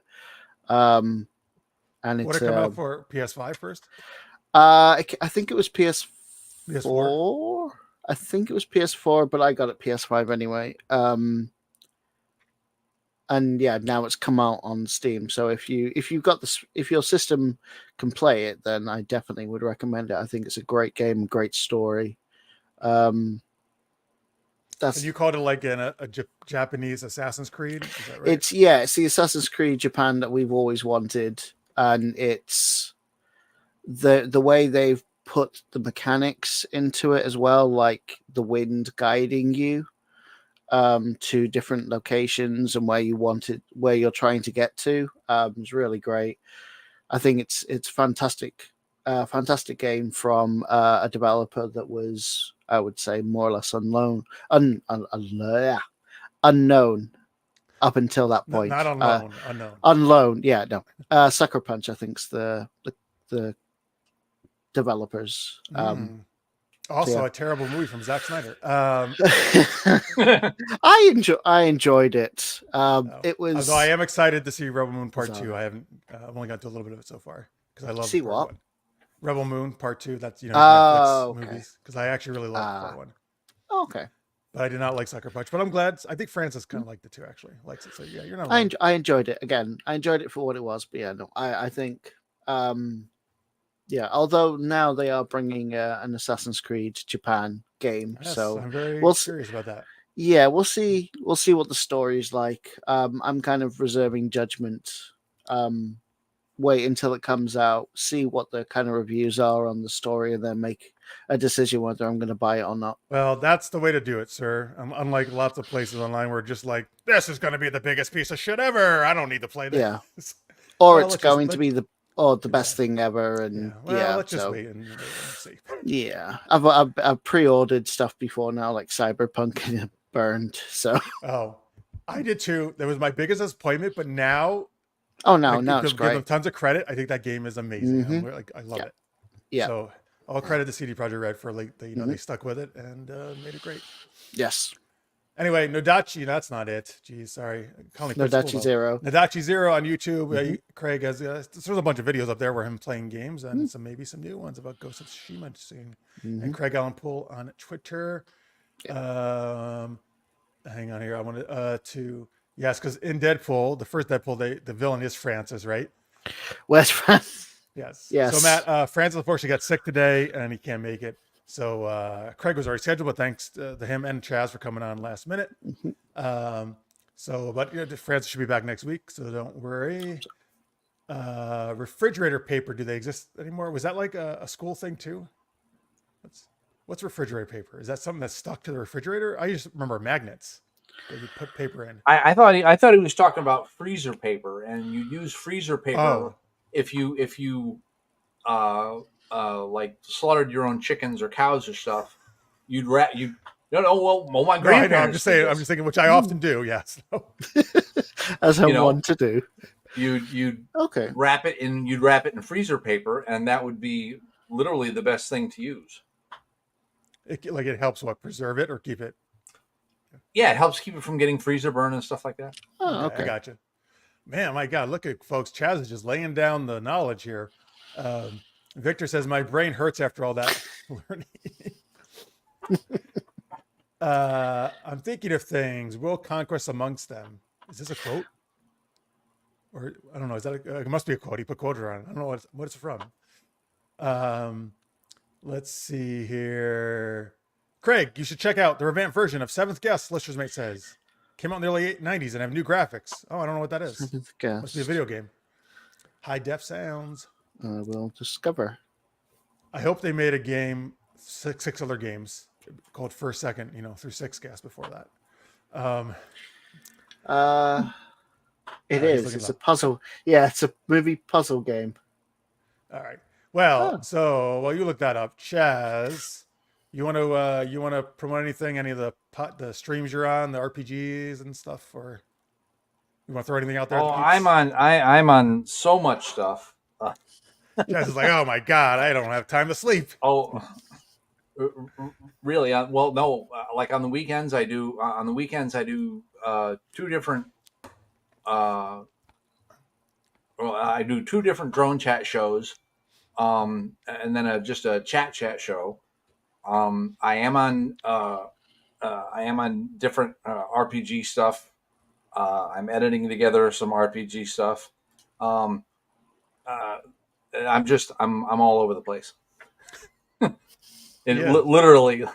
And
Would
it's
it come out for PS5 first?
I think it was PS4.
PS4?
I think it was PS4, but I got it PS5 anyway. And yeah, now it's come out on Steam. So if you've got this, if your system can play it, then I definitely would recommend it. I think it's a great game, great story.
And you called it like a Japanese Assassin's Creed? Is that right?
It's the Assassin's Creed Japan that we've always wanted, and it's the way they've put the mechanics into it as well, like the wind guiding you to different locations and where you're trying to get to. It's really great. I think it's fantastic game from a developer that was, I would say, more or less unknown up until that point.
Not unknown, unknown.
Unknown, yeah, no. Sucker Punch, I think's the developers.
Also, a terrible movie from Zack Snyder.
I enjoyed it. It was.
Although I am excited to see Rebel Moon Part 2. I haven't. I've only got to a little bit of it so far because I love
See
part
what?
1. Rebel Moon Part 2. That's Netflix movies because I actually really love Part 1.
Okay.
But I did not like Sucker Punch. But I'm glad. I think Francis kind of liked it too. Actually, likes it. So yeah, you're not.
I enjoyed it again. I enjoyed it for what it was. But yeah, no, I think. Yeah, although now they are bringing an Assassin's Creed Japan game,
Yes,
so
I'm very curious about that.
Yeah, we'll see. We'll see what the story's like. I'm kind of reserving judgment. Wait until it comes out, see what the kind of reviews are on the story, and then make a decision whether I'm going to buy it or not.
Well, that's the way to do it, sir. Unlike lots of places online where just like, this is going to be the biggest piece of shit ever. I don't need to play this.
Yeah. Or it's going to be the best thing ever. And
let's just wait and see.
Yeah, I've pre-ordered stuff before now, like Cyberpunk, and it burned. So
I did too. That was my biggest disappointment, but now
now it's
give
great.
them tons of credit. I think that game is amazing. I love it.
Yeah.
So all credit to CD Projekt Red for they stuck with it and made it great.
Yes.
Anyway, Nodachi, that's not it. Geez, sorry.
Nodachi Zero.
Nodachi Zero on YouTube. Craig has there's a bunch of videos up there where him playing games and maybe some new ones about Ghost of Tsushima soon. And Craig Alan Poole on Twitter. Hang on here. I wanted because in Deadpool, the first Deadpool, the villain is Francis, right?
Where's Francis?
Yes.
Yes.
So Matt, Francis unfortunately got sick today and he can't make it. So Craig was already scheduled, but thanks to him and Chaz for coming on last minute. But Francis should be back next week, so don't worry. Refrigerator paper, do they exist anymore? Was that like a school thing too? What's refrigerator paper? Is that something that's stuck to the refrigerator? I just remember magnets that you put paper in.
I thought he was talking about freezer paper, and you use freezer paper if you like slaughtered your own chickens or cows or stuff. My grandparents.
I'm just saying. I'm just thinking, which I often do. Yes.
As I want to do.
You'd wrap it in freezer paper, and that would be literally the best thing to use.
It helps preserve it or keep it.
Yeah, it helps keep it from getting freezer burn and stuff like that.
Oh, okay.
I gotcha. Man, my God, look at folks. Chaz is just laying down the knowledge here. Victor says, my brain hurts after all that learning. I'm thinking of things. Will conquest amongst them. Is this a quote? Or I don't know. Is that it must be a quote. He put quote on it. I don't know what it's from. Let's see here. Craig, you should check out the revamped version of Seventh Guest, Lister's Mate says. Came out in the early 90s and have new graphics. Oh, I don't know what that is.
Seventh Guest.
Must be a video game. High def sounds.
We'll discover.
I hope they made a game, six other games called First Second, through 6 guests before that.
It is. It's a puzzle. Yeah, it's a movie puzzle game.
All right. Well, so while you look that up, Chaz, you want to promote anything? Any of the streams you're on, the RPGs and stuff, or you want to throw anything out there?
Oh, I'm on so much stuff.
Chaz is like, oh my God, I don't have time to sleep.
Oh, really? Well, no. Like on the weekends, I do. Two different. I do 2 different drone chat shows, and then just a chat show. I am on different RPG stuff. I'm editing together some RPG stuff. I'm all over the place. Literally,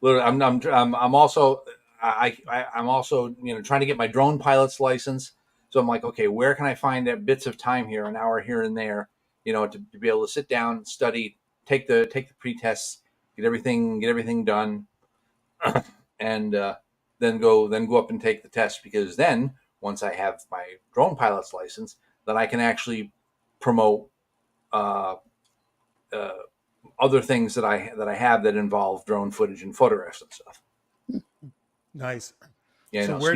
I'm also trying to get my drone pilot's license. So I'm like, okay, where can I find bits of time here, an hour here and there, to be able to sit down, study, take the pre-tests, get everything done, and then go up and take the test. Because then once I have my drone pilot's license, then I can actually promote other things that I have that involve drone footage and photographs and stuff.
Nice.
Yeah.
So where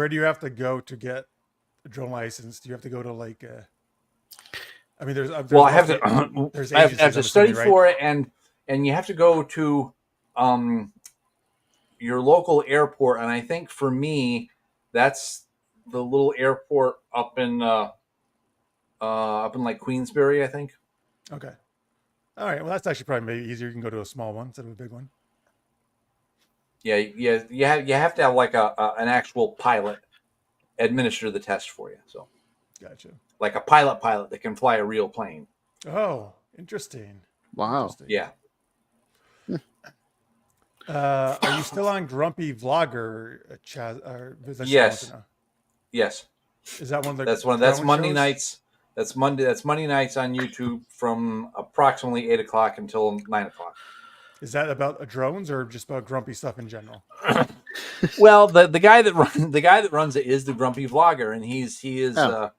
do you have to go to get a drone license? Do you have to go to there's I have to
study for it, and you have to go to your local airport, and I think for me that's the little airport up in like Queensbury, I think.
Okay. All right. Well, that's actually probably maybe easier. You can go to a small one instead of a big one.
Yeah. You have to have like an actual pilot administer the test for you. So,
gotcha.
Like a pilot that can fly a real plane.
Oh, interesting.
Wow.
Interesting.
Yeah.
Are you still on Grumpy Vlogger, Chaz?
Yes. Yes.
Is that one of the?
That's Monday shows? Nights. That's Monday nights on YouTube from approximately 8 o'clock until 9 o'clock.
Is that about drones or just about grumpy stuff in general?
Well, the guy that runs it is the Grumpy Vlogger, and he is a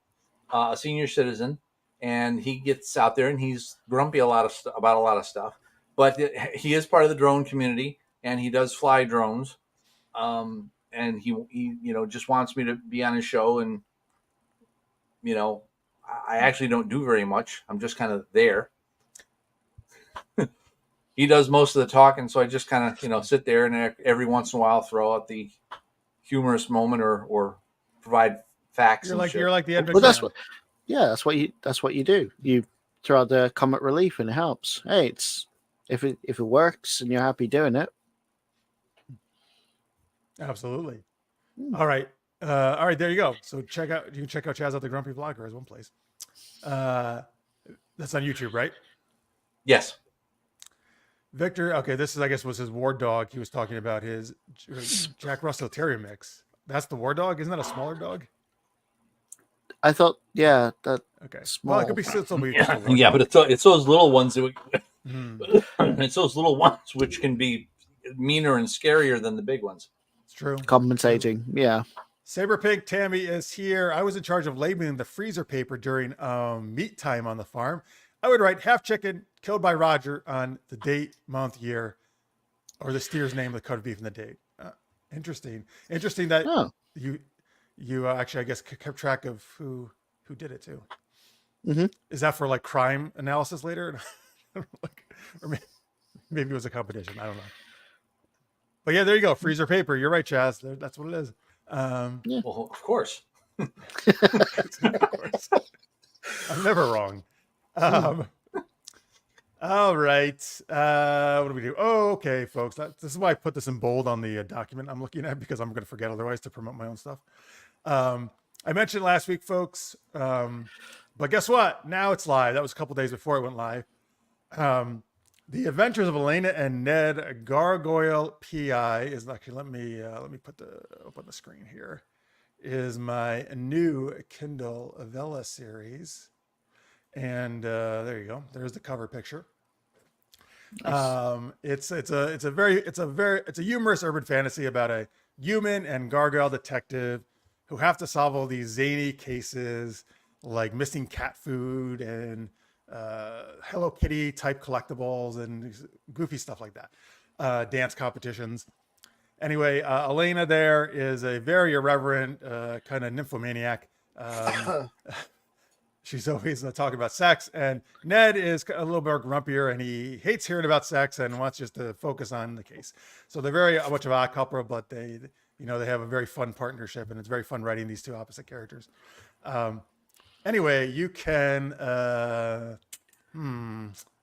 senior citizen, and he gets out there and he's grumpy about a lot of stuff. But he is part of the drone community, and he does fly drones. And he just wants me to be on his show, and I actually don't do very much. I'm just kind of there. He does most of the talking, so I just kind of sit there and every once in a while throw out the humorous moment or provide facts.
You're like the Ed
Well,
McMahon.
that's what you do. You throw out the comic relief, and it helps. Hey, if it works and you're happy doing it.
Absolutely. All right. There you go. So you can check out Chaz at the Grumpy Vlogger as one place. That's on YouTube, right?
Yes.
Victor, okay, this is, I guess, was his war dog. He was talking about his Jack Russell Terrier mix. That's the war dog? Isn't that a smaller dog?
I thought, yeah, that
okay.
small.
Well, it could be still
yeah, but it's those little ones that it's those little ones which can be meaner and scarier than the big ones.
It's true.
Compensating, yeah.
Saber Pig Tammy is here. I was in charge of labeling the freezer paper during meat time on the farm. I would write half chicken killed by Roger on the date, month, year, or the steer's name, the cut of beef, and the date. Interesting that you actually, I guess, kept track of who did it too.
Mm-hmm.
Is that for like crime analysis later? Or maybe it was a competition. I don't know. But yeah, there you go. Freezer paper. You're right, Chaz. That's what it is.
Yeah. Well, of course.
Of course. I'm never wrong. All right. What do we do? Oh, okay, folks. This is why I put this in bold on the document I'm looking at, because I'm going to forget otherwise to promote my own stuff. I mentioned last week, folks, but guess what? Now it's live. That was a couple days before it went live. The Adventures of Elena and Ned Gargoyle PI is actually, let me put up on the screen here, is my new Kindle Vella series. And there you go. There's the cover picture. Nice. It's a humorous urban fantasy about a human and gargoyle detective who have to solve all these zany cases like missing cat food and Hello Kitty type collectibles and goofy stuff like that. Dance competitions. Anyway, Elena there is a very irreverent kind of nymphomaniac. She's always talking about sex, and Ned is a little more grumpier, and he hates hearing about sex and wants just to focus on the case. So they're very much of a couple, but they have a very fun partnership, and it's very fun writing these two opposite characters. Anyway, you can.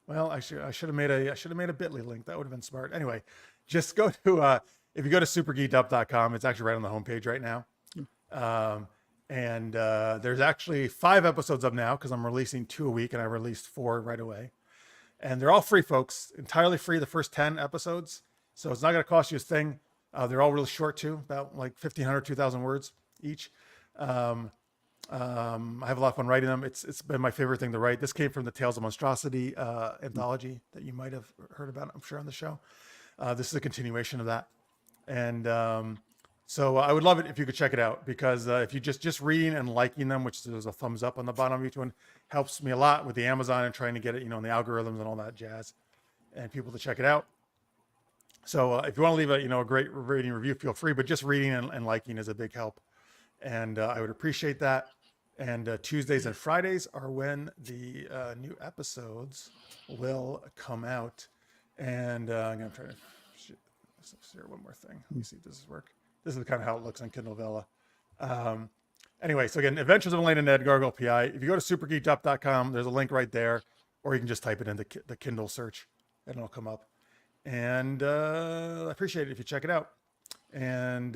Well, I should have made a Bitly link. That would have been smart. Anyway, just go to if you go to super-geekedup.com, it's actually right on the homepage right now. And there's actually 5 episodes up now because I'm releasing 2 a week, and I released 4 right away. And they're all free, folks, entirely free, the first 10 episodes. So it's not going to cost you a thing. They're all really short too, about like 1,500, 2,000 words each. I have a lot of fun writing them. It's been my favorite thing to write. This came from the Tales of Monstrosity anthology that you might have heard about, I'm sure, on the show. This is a continuation of that. And so I would love it if you could check it out, because if you just reading and liking them, which there's a thumbs up on the bottom of each one, helps me a lot with the Amazon and trying to get it, in the algorithms and all that jazz, and people to check it out. So if you want to leave a great rating review, feel free, but just reading and liking is a big help. And I would appreciate that. And Tuesdays and Fridays are when the new episodes will come out. And I'm going to try to share one more thing. Let me see if this is work. This is kind of how it looks on Kindle Vella. Anyway, so again, Adventures of Elena and Ned Gargoyle PI. If you go to super-geekedup.com, there's a link right there, or you can just type it into the Kindle search and it'll come up. And I appreciate it if you check it out, and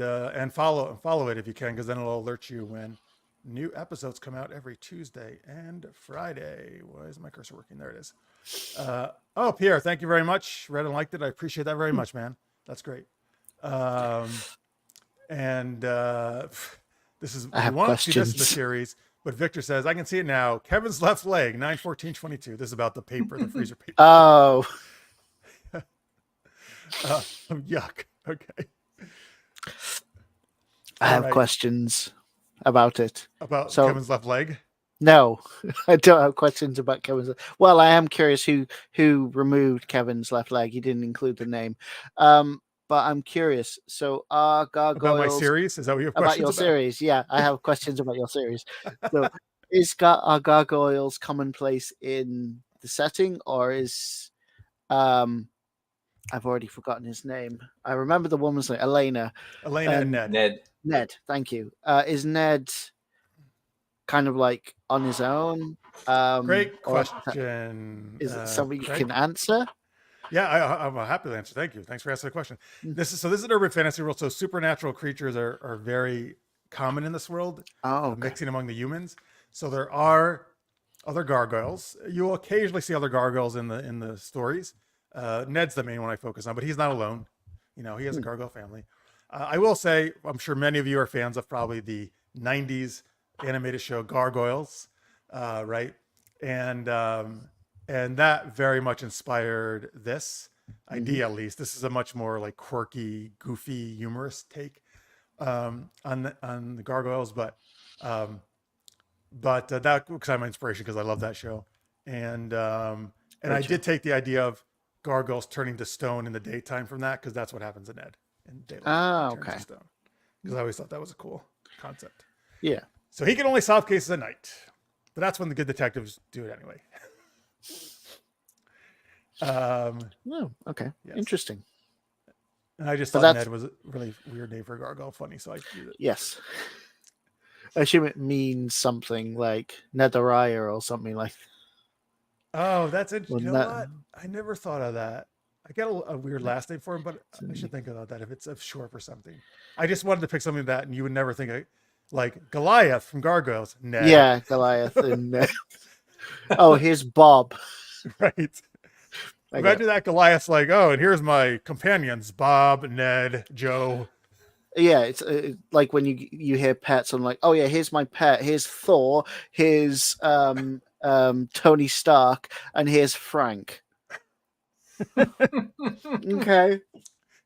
follow it if you can, because then it'll alert you when new episodes come out every Tuesday and Friday. Why is my cursor working? There it is. Oh, Pierre, thank you very much. Read and liked it. I appreciate that very much, man. That's great. And this is,
I have
we want to see this in the
questions.
series, but Victor says, I can see it now. Kevin's left leg, 9/14/22. This is about the paper, the freezer paper.
Oh.
Yuck. Okay.
I have questions about it.
About
So-
Kevin's left leg?
No, I don't have questions about Kevin's. Well, I am curious who removed Kevin's left leg. He didn't include the name, but I'm curious. So, are
About my
gargoyles
series? Is that what you have
about
questions
your
about?
series? Yeah, I have questions about your series. So, are gargoyles commonplace in the setting, or is I've already forgotten his name. I remember the woman's name, Elena.
Elena and Ned.
Ned.
Ned, thank you. Is Ned kind of like on his own?
Great
Or
question.
is it something you
Craig?
can answer?
Yeah, I'm happy to answer. Thank you. Thanks for asking the question.
Mm.
This is an urban fantasy world. So supernatural creatures are very common in this world,
Oh, okay.
mixing among the humans. So there are other gargoyles. You will occasionally see other gargoyles in the stories. Ned's the main one I focus on, but he's not alone. You know, he has a gargoyle family. I will say, I'm sure many of you are fans of probably the '90s animated show Gargoyles, right? And that very much inspired this idea. At least this is a much more like quirky, goofy, humorous take on the gargoyles. But that was kind of my inspiration because I love that show. And I did take the idea of gargoyles turning to stone in the daytime from that because that's what happens in Ed in daylight.
Ah,
He turns
okay.
to stone. Because I always thought that was a cool concept.
Yeah.
So he can only solve cases at night, but that's when the good detectives do it anyway.
Oh, okay.
Yes.
Interesting.
And I just
But
thought
that's-
Ned was a really weird name for a gargoyle. Funny, so I used it.
Yes. I assume it means something like Netherire or something like.
Oh, that's it. You
Well,
know
that-
what? I never thought of that. I got a weird last name for him, but I should think about that if it's a short for something. I just wanted to pick something that, and you would never think of, like Goliath from Gargoyles. Ned.
Yeah, Goliath and. Oh, here's Bob.
Right.
I
Imagine that Goliath's like, oh, and here's my companions, Bob, Ned, Joe.
Yeah, it's like when you hear pets. I'm like, oh yeah, here's my pet. Here's Thor. Here's Tony Stark, and here's Frank. Okay.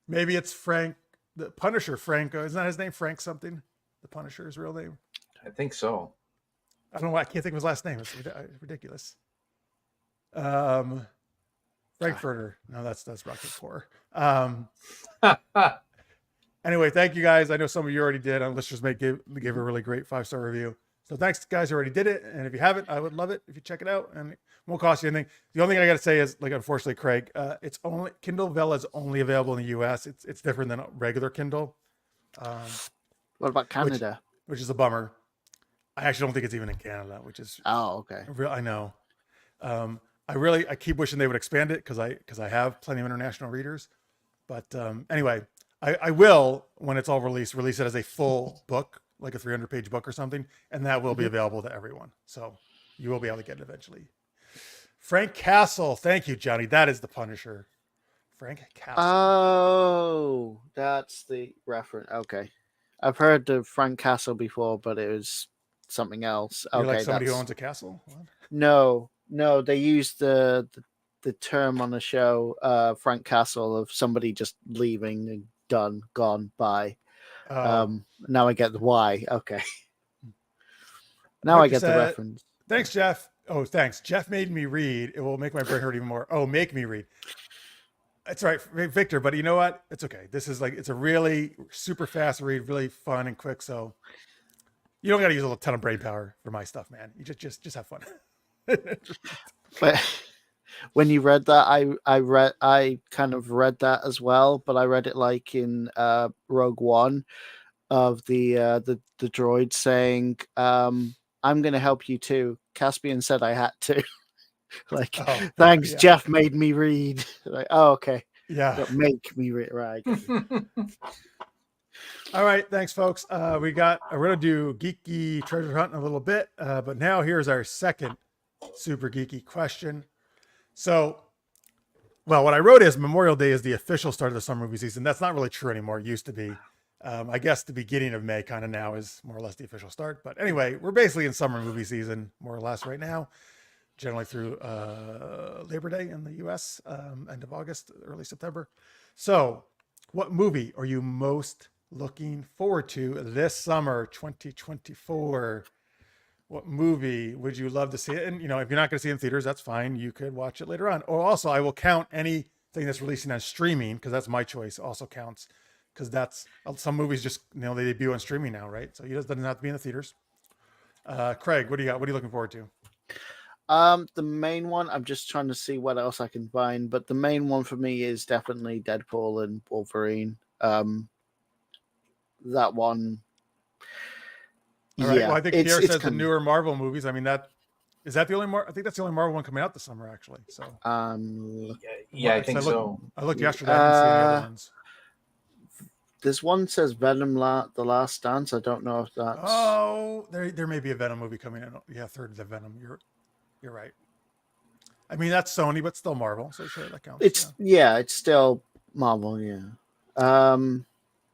Maybe it's Frank, the Punisher. Frank, isn't that his name? Frank something. The Punisher's real name.
I think so.
I don't know why I can't think of his last name. It's ridiculous. Frankfurter. No, that's Rocket Four. Anyway, thank you guys. I know some of you already did. Our listeners gave a really great 5-star review. So thanks, guys, who already did it. And if you haven't, I would love it if you check it out. And it won't cost you anything. The only thing I got to say is, like, unfortunately, Craig, it's only Kindle Vella is only available in the U.S. It's different than regular Kindle.
What about Canada?
Which is a bummer. I actually don't think it's even in Canada, which is
Oh, okay.
I know. I keep wishing they would expand it because I have plenty of international readers. But anyway, I will, when it's all release it as a full book, like a 300-page book or something, and that will be available to everyone. So you will be able to get it eventually. Frank Castle, thank you, Johnny. That is the Punisher. Frank Castle.
Oh, that's the reference. Okay, I've heard of Frank Castle before, but it was something else.
You're
Okay,
like somebody who owns a castle? What?
No, they used the term on the show, Frank Castle, of somebody just leaving and done, gone, bye. Now I get the why. Okay. Now I get the reference.
Thanks, Jeff. Oh, thanks. Jeff made me read. It will make my brain hurt even more. Oh, make me read. That's right, Victor. But you know what? It's okay. This is it's a really super fast read, really fun and quick. So you don't got to use a ton of brain power for my stuff, man. You just have fun.
But when you read that, I kind of read that as well, but I read it like in Rogue One, of the droid saying, "I'm going to help you too." Caspian said I had to. Like, thanks,
yeah.
Jeff made me read. Like, oh, okay.
Yeah.
Don't make me read. Right.
All right. Thanks, folks. We're going to do geeky treasure hunt in a little bit. But now here's our second super geeky question. So, well, what I wrote is Memorial Day is the official start of the summer movie season. That's not really true anymore. It used to be. I guess the beginning of May kind of now is more or less the official start. But anyway, we're basically in summer movie season, more or less right now, generally through Labor Day in the US, end of August, early September. So what movie are you most looking forward to this summer, 2024? what movie would you love to see? And if you're not going to see it in theaters, that's fine. You could watch it later on. Or also, I will count anything that's releasing on streaming because that's my choice. Also counts because that's some movies just they debut on streaming now, right? So it doesn't have to be in the theaters. Craig, what do you got? What are you looking forward to?
The main one, I'm just trying to see what else I can find, but the main one for me is definitely Deadpool and Wolverine. That one.
All right.
Yeah,
Well, I think Pierre says the
coming.
newer Marvel movies. I mean, I think that's the only Marvel one coming out this summer, actually. So.
Yeah, I think so.
I looked yesterday. I didn't see any other ones.
This one says Venom: The Last Dance. I don't know if that's.
Oh, there may be a Venom movie coming in. Yeah, third of the Venom. You're right. I mean, that's Sony, but still Marvel. So sure, that counts.
It's still Marvel. Yeah.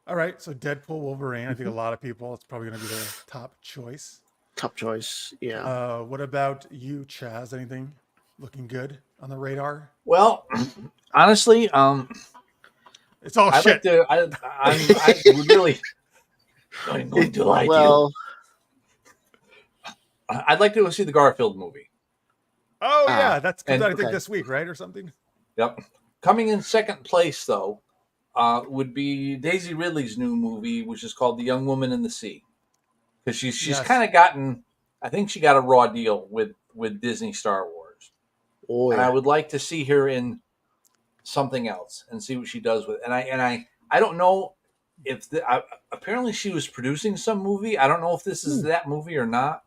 All right, so Deadpool, Wolverine. I think a lot of people, it's probably going to be their top choice.
Top choice, yeah.
What about you, Chaz? Anything looking good on the radar?
Well, honestly,
it's all shit.
I would really. I'm going to lie to you. I'd like to go see the Garfield movie.
Oh yeah, that's I think this week, right, or something.
Yep. Coming in second place, though, would be Daisy Ridley's new movie, which is called The Young Woman in the Sea, because she's kind of gotten. I think she got a raw deal with Disney Star Wars, and I would like to see her in something else and see what she does with. And I don't know if apparently she was producing some movie. I don't know if this is that movie or not.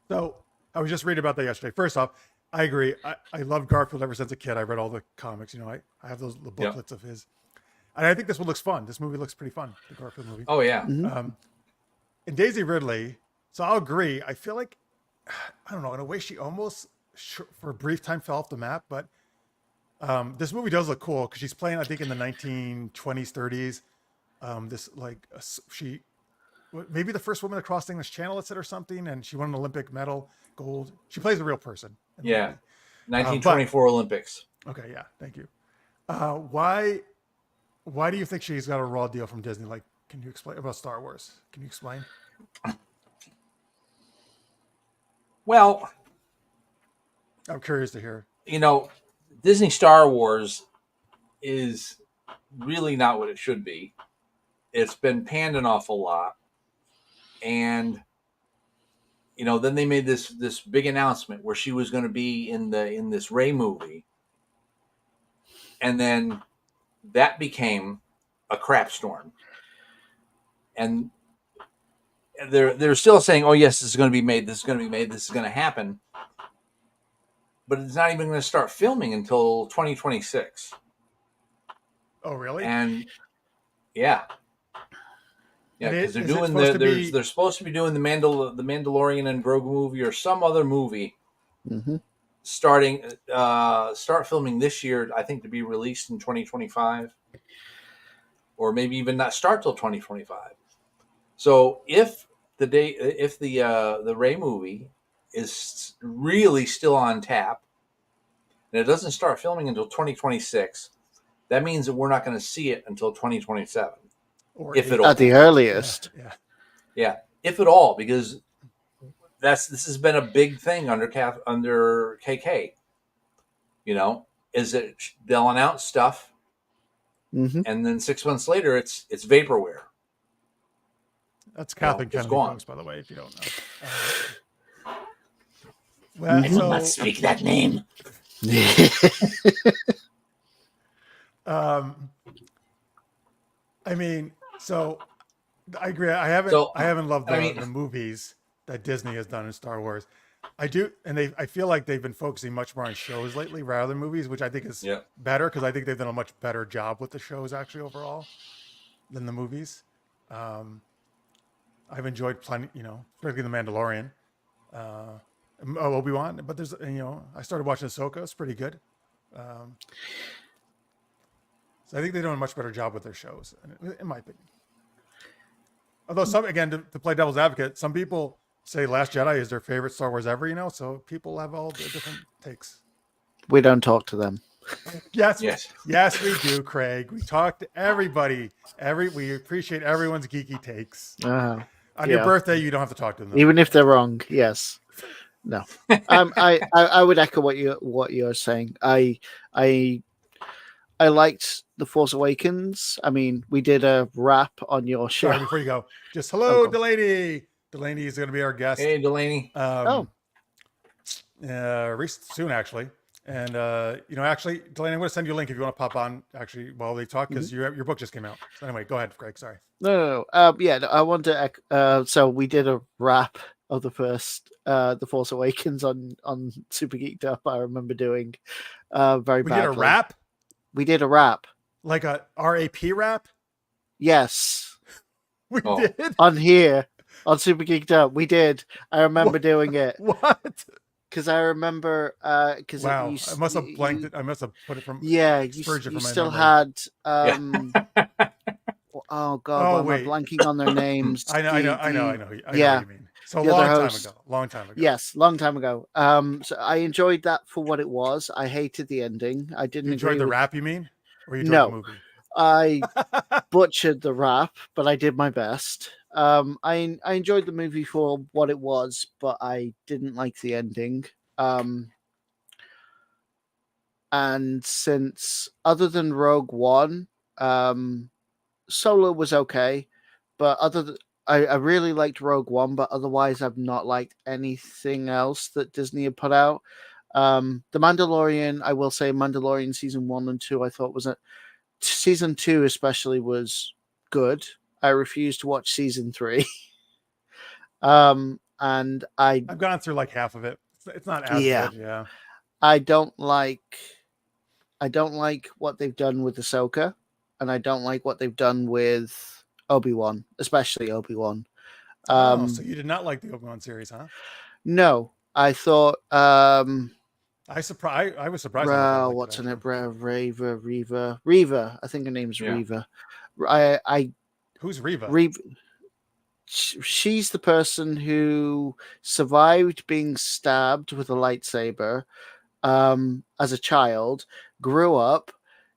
So I was just reading about that yesterday. First off, I agree. I love Garfield ever since a kid. I read all the comics. I have the booklets of his. And I think this one looks fun. This movie looks pretty fun, the Garfield movie.
Oh, yeah.
Mm-hmm. And Daisy Ridley, so I'll agree. I feel like, I don't know, in a way she almost, for a brief time, fell off the map. But this movie does look cool because she's playing, I think, in the 1920s, 30s. She maybe the first woman to cross the English Channel, it said, or something, and she won an Olympic medal, gold. She plays a real person.
Yeah, 1924 Olympics.
Okay, yeah, thank you. Why do you think she's got a raw deal from Disney? Like, can you explain about Star Wars? Can you explain?
Well,
I'm curious to hear.
Disney Star Wars is really not what it should be. It's been panned an awful lot. And, then they made this big announcement where she was going to be in this Rey movie. And then that became a crap storm. And they're still saying, oh, yes, this is going to be made. This is going to be made. This is going to happen. But it's not even going to start filming until 2026.
Oh, really?
And yeah. Yeah, because they're doing they're supposed to be doing the Mandalorian and Grogu movie or some other movie, start filming this year. I think to be released in 2025, or maybe even not start till 2025. So if the Rey movie is really still on tap, and it doesn't start filming until 2026, that means that we're not going to see it until 2027.
Or
if at all.
At the earliest.
Yeah, if at all, because this has been a big thing under KK. Is that they'll announce stuff, and then 6 months later it's vaporware.
That's Kathleen Kennedy, folks, by the way, if you don't know.
I will not speak that name.
I mean, so I agree. I haven't loved the movies that Disney has done in Star Wars. I do, and I feel like they've been focusing much more on shows lately rather than movies, which I think is better because I think they've done a much better job with the shows actually overall than the movies. I've enjoyed plenty, particularly The Mandalorian, Obi-Wan, but there's, I started watching Ahsoka. It's pretty good. So I think they're doing a much better job with their shows, in my opinion. Although to play devil's advocate, some people say Last Jedi is their favorite Star Wars ever, so people have all the different takes.
We don't talk to them.
Yes, we do, Craig. We talk to everybody. We appreciate everyone's geeky takes. On your birthday, you don't have to talk to them. Though.
Even if they're wrong, yes. No. I would echo what you're saying. I liked The Force Awakens. I mean, we did a wrap on your show.
Sorry, before you go, just hello, Delaney. Delaney is going to be our guest.
Hey, Delaney.
Soon, actually. And, actually, Delaney, I'm going to send you a link if you want to pop on, actually, while they talk, because your book just came out. So anyway, go ahead, Craig. Sorry.
No. I want to, so we did a wrap of the first, The Force Awakens on Super Geeked Up. I remember doing very badly.
We did a wrap?
We did a wrap.
Like a RAP rap?
Yes.
We did?
On here, on Super Geeked Up. We did. I remember doing it.
What?
Because I remember, because
I must have blanked it. I must have put it from.
Yeah, you still had. Oh God, why am I blanking on their names?
I know what you mean. So a long time ago.
Yes, long time ago. So I enjoyed that for what it was. I hated the ending. I didn't.
You enjoyed the rap, you mean? Or you
enjoyed
the movie?
I butchered the rap, but I did my best. I enjoyed the movie for what it was, but I didn't like the ending. And since other than Rogue One, Solo was okay, but I really liked Rogue One, but otherwise I've not liked anything else that Disney had put out. The Mandalorian, I will say, Mandalorian season 1 and 2, I thought season 2 especially was good. I refused to watch season 3. And I've
gone through like half of it. It's not as good. Yeah.
I don't like what they've done with Ahsoka, and I don't like what they've done with Obi-Wan, especially Obi-Wan.
So you did not like the Obi-Wan series, huh?
No, I thought. I was
surprised.
What's in it? Reva. I think her name's Reva.
Who's Reva?
Reva. She's the person who survived being stabbed with a lightsaber as a child, grew up,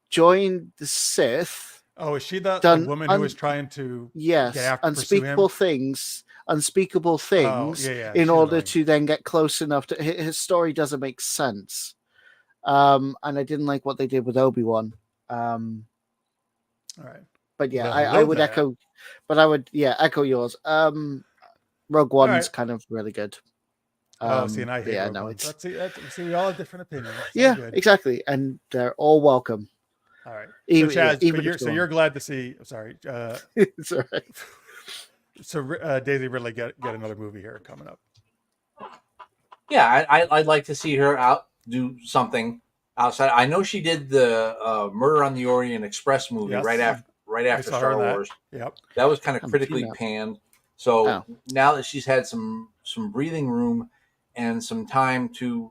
joined the Sith.
Oh, is she the woman who was trying to
unspeakable things in order to then get close enough to his story doesn't make sense. And I didn't like what they did with Obi-Wan.
All right.
But yeah, I would echo. But I would echo yours. Rogue One's kind of really good.
And I hate Rogue One. See, we all have different opinions.
Exactly, and they're all welcome.
All right. So Chaz, you're glad to see. Sorry.
It's all right.
So Daisy Ridley get another movie here coming up.
Yeah, I'd like to see her do something outside. I know she did the Murder on the Orient Express movie right after Star Wars.
Yep.
That was kind of critically panned. So now that she's had some breathing room and some time to,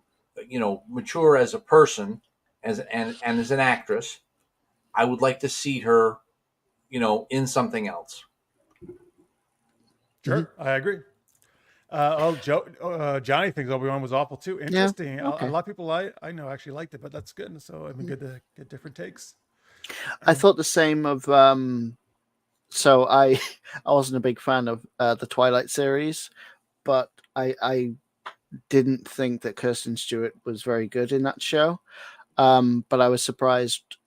mature as a person and as an actress, I would like to see her, in something else.
Sure, I agree. Johnny thinks Obi-Wan was awful too. Interesting. A lot of people I know actually liked it, but that's good. So I mean, good to get different takes.
I thought the same of. So I wasn't a big fan of the Twilight series, but I didn't think that Kirsten Stewart was very good in that show. But I was surprised.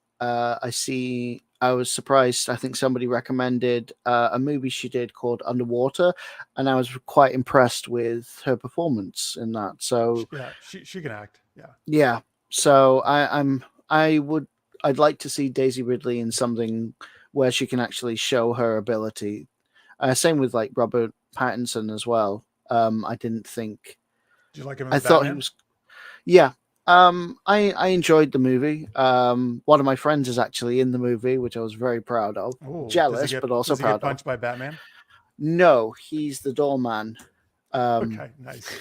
I was surprised. I think somebody recommended a movie she did called Underwater, and I was quite impressed with her performance in that. So
yeah, she can act.
Yeah. So I'd like to see Daisy Ridley in something where she can actually show her ability. Same with like Robert Pattinson as well. I didn't think.
Did you like him?
I thought he was. Yeah. I enjoyed the movie. One of my friends is actually in the movie, which I was very proud of.
Ooh,
jealous, but also proud of.
Get punched by Batman?
No, he's the doorman.
Okay, nice.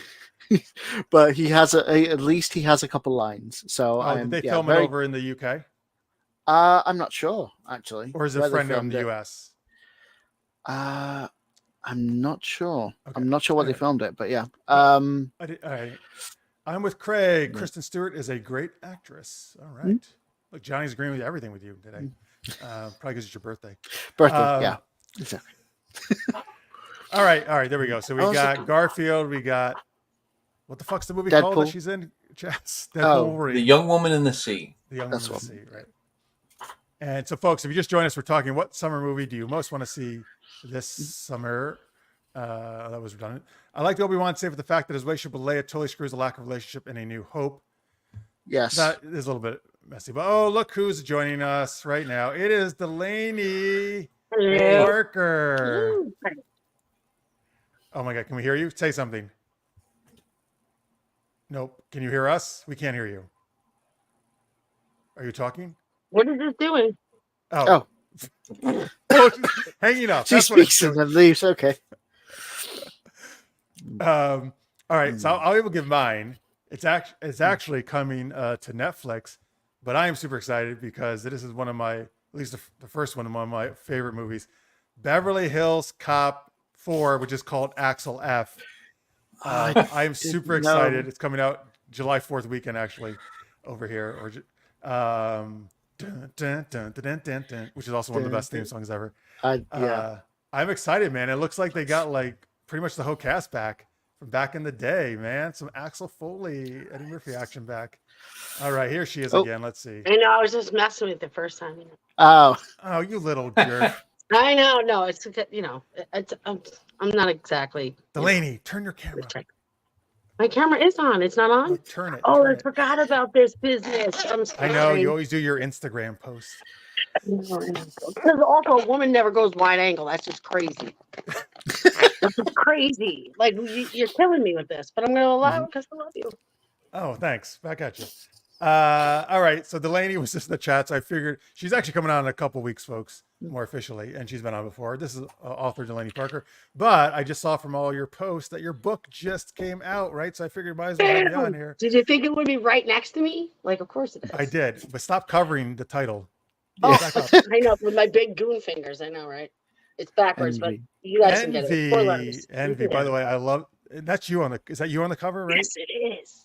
But he has at least he has a couple lines. So
did they film it over in the UK?
I'm not sure actually.
Or is it friend from the US?
I'm not sure. Okay. I'm not sure what they filmed it, but yeah.
I'm with Craig. Kristen Stewart is a great actress. All right. Mm-hmm. Look, Johnny's agreeing with everything with you today. Probably because it's your birthday.
Yeah. Exactly.
All right. There we go. So we
Oh, is
got
it-
Garfield. We got what the fuck's the movie called that
Deadpool.
she's in? Chaz? Deadpool
Oh.
Wolverine.
The Young Woman in the Sea.
The Young
That's
Woman in the
one.
Sea, right? And so, folks, if you just joined us, we're talking what summer movie do you most want to see this summer? That was redundant. I like the Obi-Wan save for the fact that his relationship with Leia totally screws the lack of relationship in A New Hope.
Yes.
That is a little bit messy, but oh, look who's joining us right now. It is Delaney Parker. Oh my God, can we hear you? Say something. Nope. Can you hear us? We can't hear you. Are you talking?
What is this doing?
Oh. Hanging up.
She
That's what it's
speaks and
doing.
then leaves. Okay.
All right, so I'll even give mine. It's actually coming to Netflix, but I am super excited because this is one of my, at least the first one of my favorite movies, Beverly Hills Cop 4, which is called Axel F. I am super excited. It's coming out July 4th weekend, actually, over here. Dun, dun, dun, dun, dun, dun, dun, which is also one of the best theme songs ever. I'm excited, man. It looks like they got like pretty much the whole cast back from back in the day, man. Some Axel Foley, Eddie Murphy action back. All right, here she is again. Let's see.
I know. I was just messing with it the first time.
Oh.
Oh, you little jerk.
I know. No, it's I'm not exactly.
Delaney, turn your camera.
My camera is on. It's not on.
No, turn it.
Oh,
turn
I
it.
forgot about this business. I'm sorry.
I know you always do your Instagram posts.
Because also a woman never goes wide angle. That's just crazy. That's just crazy. Like you're killing me with this, but I'm going to allow it because I love you.
Oh, thanks. Back at you. All right. So Delaney was just in the chat. So I figured she's actually coming on in a couple weeks, folks, more officially. And she's been on before. This is author Delaney Parker. But I just saw from all your posts that your book just came out, right? So I figured might as well have you on here.
Did you think it would be right next to me? Like, of course it is.
I did. But stop covering the title.
Oh,
Back up.
I know, with my big goon fingers. I know, right? It's backwards, but you guys can get it. 4 letters.
Envy. By the way, I love. That's you on the. Is that you on the cover, right?
Yes, it is.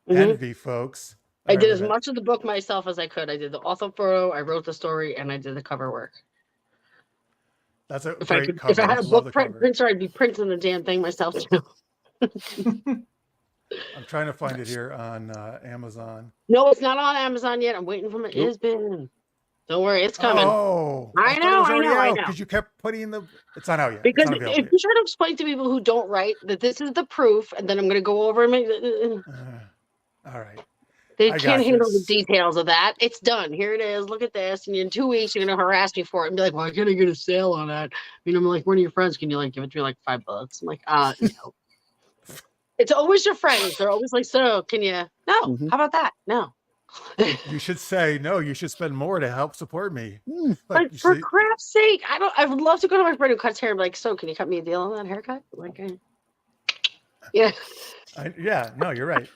Envy, folks.
I did as much of the book myself as I could. I did the author photo, I wrote the story, and I did the cover work.
That's a
If
great cover.
if I had a
Love
book
the cover.
printer, I'd be printing the damn thing myself too.
I'm trying to find it here on Amazon.
No, it's not on Amazon yet. I'm waiting for it. It's been. Don't worry, it's coming.
Oh,
I know.
Because you kept putting the. It's not out yet.
Because
it's not available
if you try to explain to people who don't write that this is the proof, and then I'm going to go over and make.
All right.
They
I
can't
got
handle
this.
the details of that. It's done. Here it is. Look at this. And in 2 weeks, you're going to harass me for it and be like, "Why can't I get a sale on that?" You know, I'm like, one of your friends, can you like give it to me like $5? I'm like, no. It's always your friends. They're always like, so can you? No. How about that? No.
You should say no. You should spend more to help support me.
Like for crap's sake, I would love to go to my friend who cuts hair and be like, so can you cut me a deal on that haircut? Like, yeah.
No, you're right.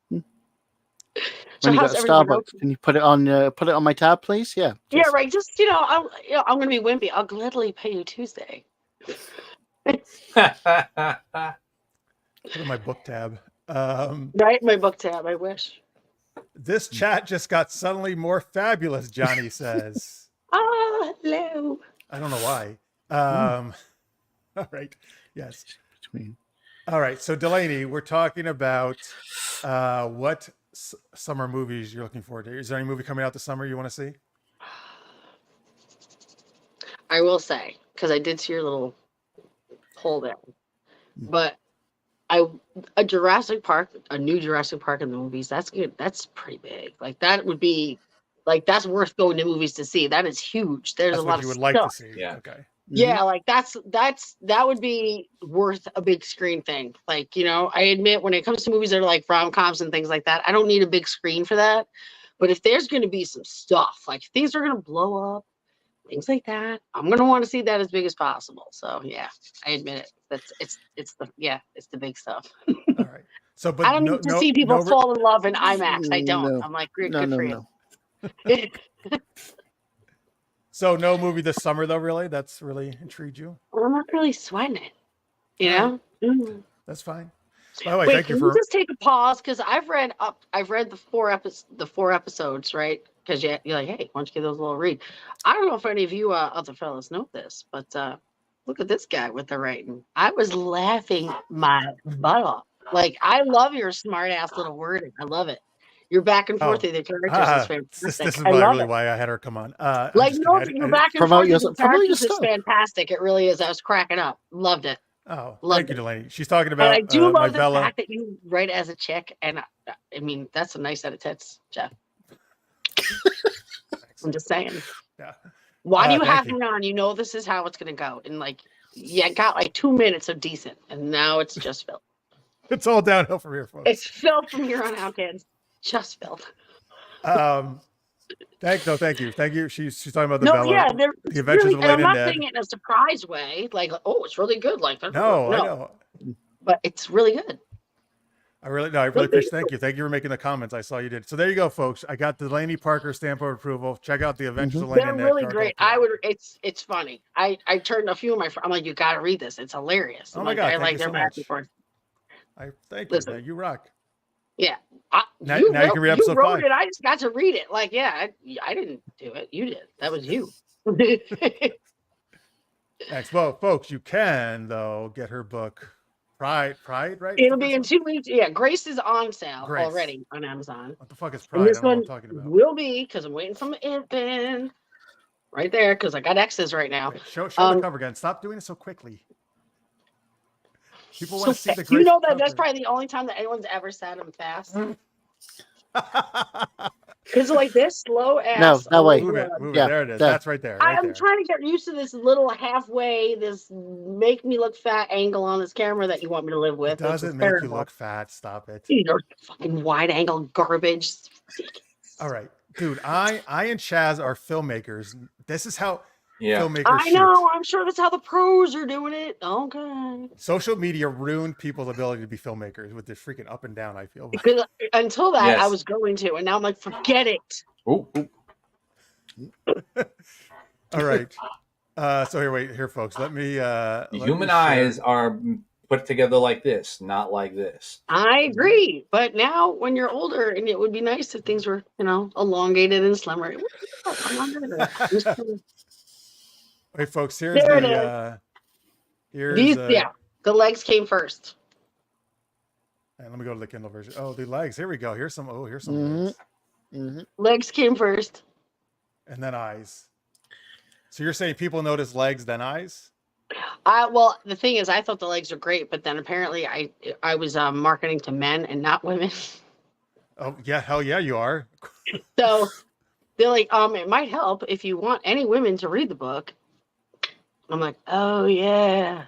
When you got Starbucks, can you put it on my tab, please? Yeah.
Yeah, right. Just I'm gonna be wimpy. I'll gladly pay you Tuesday.
Put in my book tab.
Right, my book tab. I wish.
This chat just got suddenly more fabulous. Johnny says.
Hello.
I don't know why. All right. Yes. All right. So Delaney, we're talking about what summer movies you're looking forward to. Is there any movie coming out this summer you want to see?
I will say, because I did see your little poll there, but a Jurassic Park, a new Jurassic Park in the movies, that's good. That's pretty big. Like that would be, like that's worth going to movies to see. That is huge. There's
That's
a lot
what you
of
would
stuff.
like to see.
Yeah.
Okay.
Yeah, like that would be worth a big screen thing. Like, I admit when it comes to movies that are like rom-coms and things like that, I don't need a big screen for that. But if there's going to be some stuff, like things are going to blow up, things like that, I'm going to want to see that as big as possible. So yeah, I admit it. It's the big stuff.
All right. So, but
I don't need to see people fall in love in IMAX. I don't.
No.
I'm like, good for you.
So no movie this summer though, really? That's really intrigued you?
Well, I'm not really sweating it. You know? Mm.
That's fine. By the way,
Wait,
thank you
can
for
we just take a pause? Because I've read the four episodes, right? Because you're like, hey, why don't you give those a little read? I don't know if any of you other fellas know this, but look at this guy with the writing. I was laughing my butt off. Like, I love your smart ass little wording. I love it. Your back and forth with the characters is fantastic.
This is
I love
really
it.
why I had her come on. I'm
Like,
just
no,
kidding.
your back and
Promote
forth with the
promote your
characters is
stuff.
fantastic. It really is. I was cracking up. Loved it.
Oh,
Loved
thank you,
it.
Delaney. She's talking
And
about
I do
my
love the
Vela.
fact that you write as a chick. And I mean, that's a nice set of tits, Jeff. I'm just saying.
Yeah.
Why do you
thank
have
you.
me on? You know this is how it's going to go. And like, you got like 2 minutes of decent. And now it's just Phil.
It's all downhill from here, folks.
It's Phil from here on out, kids. Just Phil.
Thank you. She's talking about the
No,
Bella,
yeah,
the Adventures
really,
of
and I'm
Elena
not
and
saying
Ned.
it in a surprise way, like, oh, it's really good, like that.
No, I know.
But it's really good.
I really appreciate. Thank you for making the comments. I saw you did. So there you go, folks. I got the Delaney Parker stamp of approval. Check out the Adventures of Elena
They're
and Ned.
really
Gargoyle
great.
Pool.
It's funny. I turned a few of my friends. I'm like, you got to read this. It's hilarious.
Oh
I'm
my
like,
God,
I
thank
like
you
their
so
back
much.
and forth.
Thank
Listen.
you, man. You rock.
Yeah.
Now you can read episode
wrote
5.
it. I just got to read it. Like, yeah, I didn't do it. You did. That was you.
Thanks. Well, folks, you can though get her book, Pride, right?
It'll be in 2 weeks. Yeah, Grace is on sale
Grace.
already on Amazon.
What the fuck is
And
Pride? I
this
don't know
one
what I'm talking about.
will be, because I'm waiting for my infant right there, because I got X's right now.
Wait, show the cover again. Stop doing it so quickly. People want to see the Grace.
You know that that's
cover.
probably the only time that anyone's ever said I'm fast. Because like this slow ass.
No, wait.
Move it.
Yeah,
There it is.
there.
That's right there. Right
I'm
there.
trying to get used to this little halfway, this make me look fat angle on this camera that you want me to live with.
It doesn't make you look fat. Stop it.
You know, fucking wide angle garbage.
All right, dude. I and Chaz are filmmakers. This is how
Yeah.
filmmakers
I
shoot.
know. I'm sure that's how the pros are doing it. Okay.
Social media ruined people's ability to be filmmakers with this freaking up and down. I feel.
Because until that, I
Yes.
was going to, and now I'm like, forget it.
Ooh.
All right. So here, folks. Let me.
Human eyes are put together like this, not like this.
I agree, but now when you're older, and it would be nice if things were, elongated and slimmer.
Wait, folks. Here's
There
the. Here's
These, the legs came first.
And let me go to the Kindle version. Oh, the legs. Here we go. Here's some. Legs.
Legs came first.
And then eyes. So you're saying people notice legs then eyes?
Well, the thing is, I thought the legs were great, but then apparently I was marketing to men and not women.
Oh yeah, hell yeah, you are.
So they're like, it might help if you want any women to read the book. I'm like, oh yeah.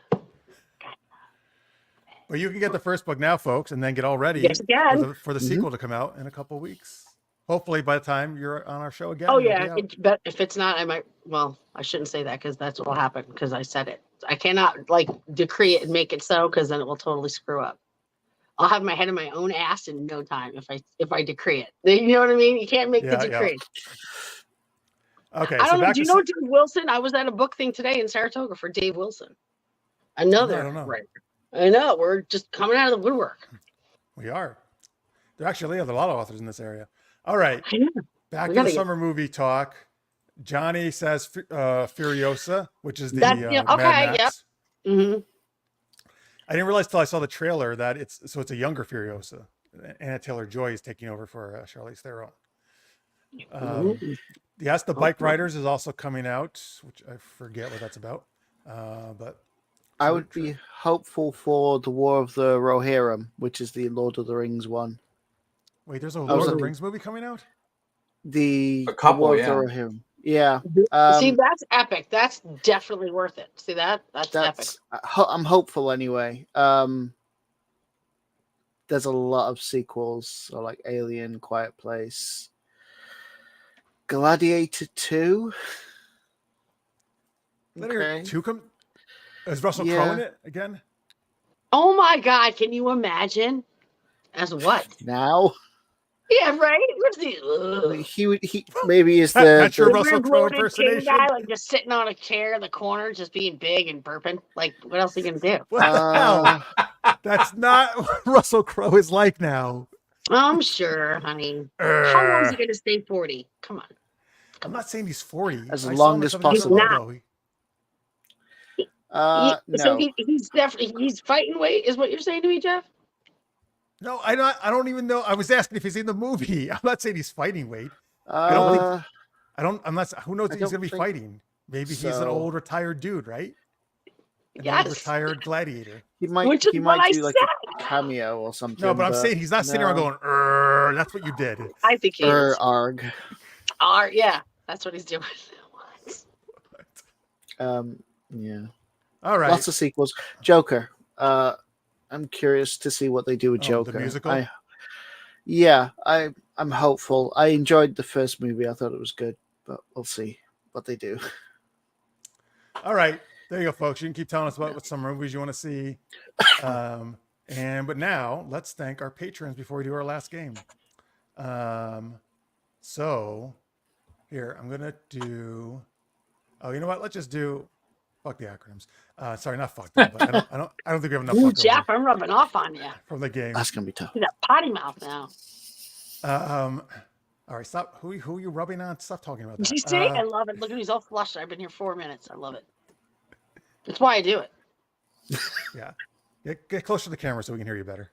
Well, you can get the first book now, folks, and then get all ready
Yes, again.
for the sequel to come out in a couple of weeks. Hopefully, by the time you're on our show again.
Oh
it'll be
yeah,
out.
but if it's not, I might. Well, I shouldn't say that because that's what will happen because I said it. I cannot decree it and make it so because then it will totally screw up. I'll have my head in my own ass in no time if I decree it. You know what I mean? You can't make the decree.
Okay.
I
so
don't know.
back
Do you
to
know Dave Wilson? I was at a book thing today in Saratoga for Dave Wilson. Another
I don't know.
writer. I know. We're just coming out of the woodwork.
We are. There actually are a lot of authors in this area. All right.
I know.
Back
We
to the
gotta
summer movie talk. Johnny says Furiosa, which is the
That's
Mad
okay. Yep.
Max.
Mm-hmm.
I didn't realize till I saw the trailer that it's a younger Furiosa. Anna Taylor-Joy is taking over for Charlize Theron. Yes, the Bike Riders is also coming out, which I forget what that's about. But
I would be hopeful for the War of the Rohirrim, which is the Lord of the Rings one.
wait, there's a Lord of the Rings movie coming out?
The
A couple,
War
yeah.
of the Rohirrim. Yeah.
See, that's epic. That's definitely worth it. See that? That's epic.
I'm hopeful anyway. There's a lot of sequels, so like Alien, Quiet Place, Gladiator 2.
Okay. Is Russell Crowe in it again?
Oh my God! Can you imagine? As what?
Now
Yeah, right. What's the?
he maybe is
That's
the
your Russell Crowe
bloated king
impersonation.
guy, like just sitting on a chair in the corner, just being big and burping. Like, what else are you gonna do?
What the hell? That's not what Russell Crowe is like now.
I'm sure, honey. How long is he gonna stay 40? Come on.
I'm not saying he's 40.
As
I
long
saw him
as
at something
possible.
ago.
So
No.
he's definitely he's fighting weight, is what you're saying to me, Jeff?
No, I don't even know. I was asking if he's in the movie. I'm not saying he's fighting weight. I don't think. I'm not. Who knows
I
what he's
don't
going to be
think
fighting? Maybe he's an
so.
old retired dude, right? An
Yes.
old retired gladiator.
He might.
Which is
He
what
might
I
do like
said.
a cameo or something.
No, but I'm saying he's not sitting around going, that's what you did.
I think he is.
Arg.
Yeah, that's what he's doing.
Yeah.
All right.
Lots of sequels. Joker. I'm curious to see what they do with Joker.
The musical?
I'm hopeful. I enjoyed the first movie. I thought it was good, but we'll see what they do.
All right. There you go, folks. You can keep telling us about what some movies you want to see. But now let's thank our patrons before we do our last game. So here, I'm going to do, you know what? Let's just do, fuck the acronyms. Sorry, not fuck them, but I don't think we have enough.
Ooh, Jeff, I'm rubbing off on you.
From the game.
That's going to be tough.
He's a potty mouth now.
All right, stop. Who are you rubbing on? Stop talking about that.
Did you see? I love it. Look at he's all flushed. I've been here 4 minutes. I love it. That's why I do it.
Yeah. Get closer to the camera so we can hear you better.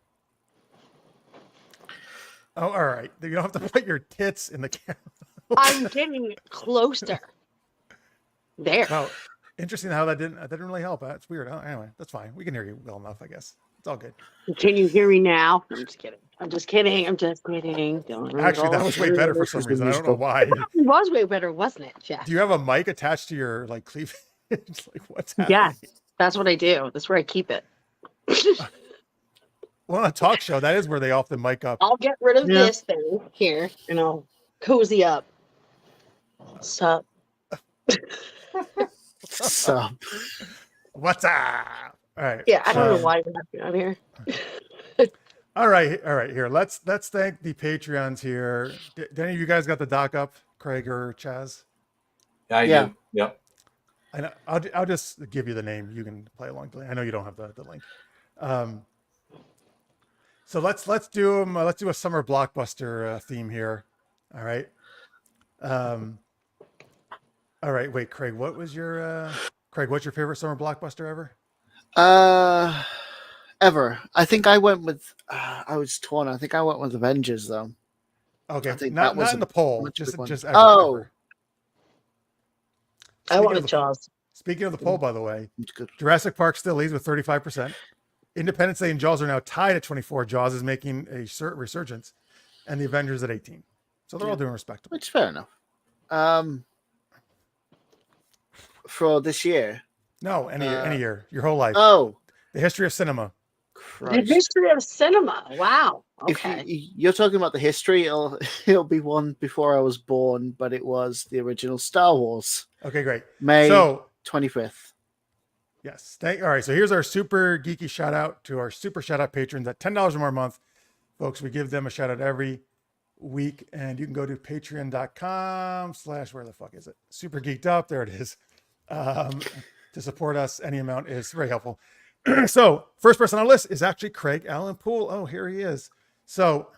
Oh, all right. You don't have to put your tits in the camera.
I'm getting closer. There.
Well, interesting how that didn't really help. That's weird. Anyway, that's fine. We can hear you well enough, I guess. It's all good.
Can you hear me now? I'm just kidding.
Actually, that was way better for some reason. I don't know why.
It was way better, wasn't it, Jeff?
Do you have a mic attached to your cleavage? Like, what's happening?
Yeah, that's what I do. That's where I keep it.
Well, on a talk show, that is where they often mic up.
I'll get rid of this thing here and I'll cozy up. Sup?
Sup?
What's up? All right.
Yeah, I don't know why we're not here.
All right. Here, let's thank the Patreons here. Did any of you guys got the doc up, Craig or Chaz?
I do. Yep.
I know, I'll just give you the name. You can play along. I know you don't have the link. So let's do them. Let's do a summer blockbuster theme here. All right. All right. Wait, Craig. What's your favorite summer blockbuster ever?
Ever. I think I went with. I was torn. I think I went with Avengers though.
Okay.
I think
Not
that was
in the poll. Just ever.
Oh.
Ever.
I wanted Jaws.
Speaking of the poll, by the way, Jurassic Park still leads with 35%. Independence Day and Jaws are now tied at 24. Jaws is making a resurgence, and the Avengers at 18. So they're all doing respectable.
Which is fair enough. For this year?
No, any year, your whole life.
Oh,
the history of cinema.
Christ.
The history of cinema. Wow. Okay.
If you're talking about the history, it'll be one before I was born, but it was the original Star Wars.
Okay, great.
May 25th.
Yes. All right. So here's our super geeky shout out to our super shout out patrons at $10 or more a month. Folks, we give them a shout out every week, and you can go to patreon.com/ where the fuck is it? Super Geeked Up. There it is. To support us, any amount is very helpful. So first person on the list is actually Craig Alan Poole. Oh, here he is. So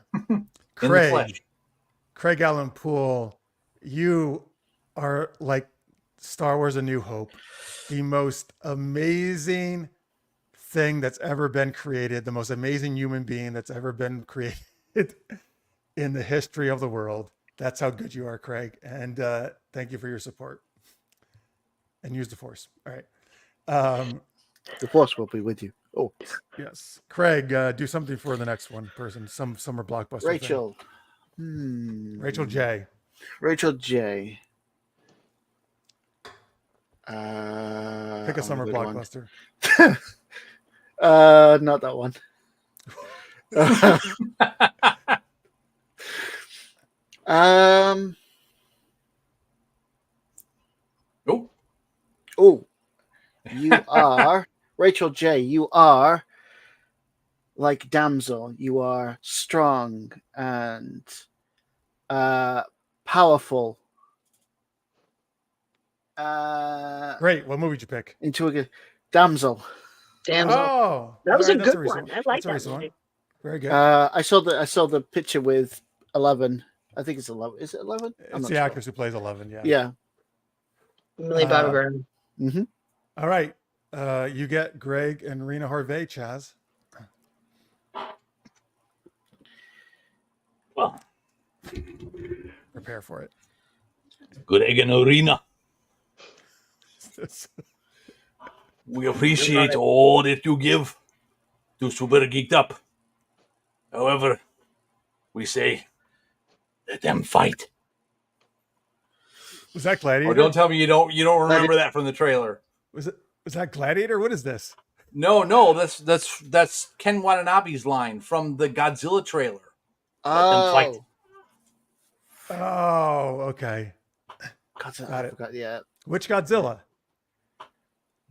Craig Alan Poole, you are like Star Wars A New Hope, the most amazing thing that's ever been created, the most amazing human being that's ever been created in the history of the world. That's how good you are, Craig. And thank you for your support. And use the Force. All right.
The Force will be with you. Oh,
yes. Craig, do something for the next one person. Some summer blockbuster.
Rachel.
Rachel J.
Rachel J.
Pick a summer blockbuster.
Not that one. Oh, you are Rachel J. You are like damsel. You are strong and powerful.
Great. What movie did you pick?
Damsel.
Oh,
that was a good one. I like that movie.
Very good.
I saw the picture with 11. I think it's 11. Is it 11?
It's the actress who plays 11. Yeah.
Yeah.
Millie Bobby Brown.
Mm-hmm.
All right. You get Greg and Rena Harvey, Chaz.
Well,
Prepare for it.
Greg and Arena, we appreciate all that you give to Super Geeked Up. However, we say, let them fight.
Was that Gladiator?
Oh, don't tell me you don't remember that from the trailer.
Was that Gladiator? What is this?
No, that's Ken Watanabe's line from the Godzilla trailer. Let them fight.
Oh, okay.
Godzilla,
Got
I
it.
forgot, yeah.
Which Godzilla?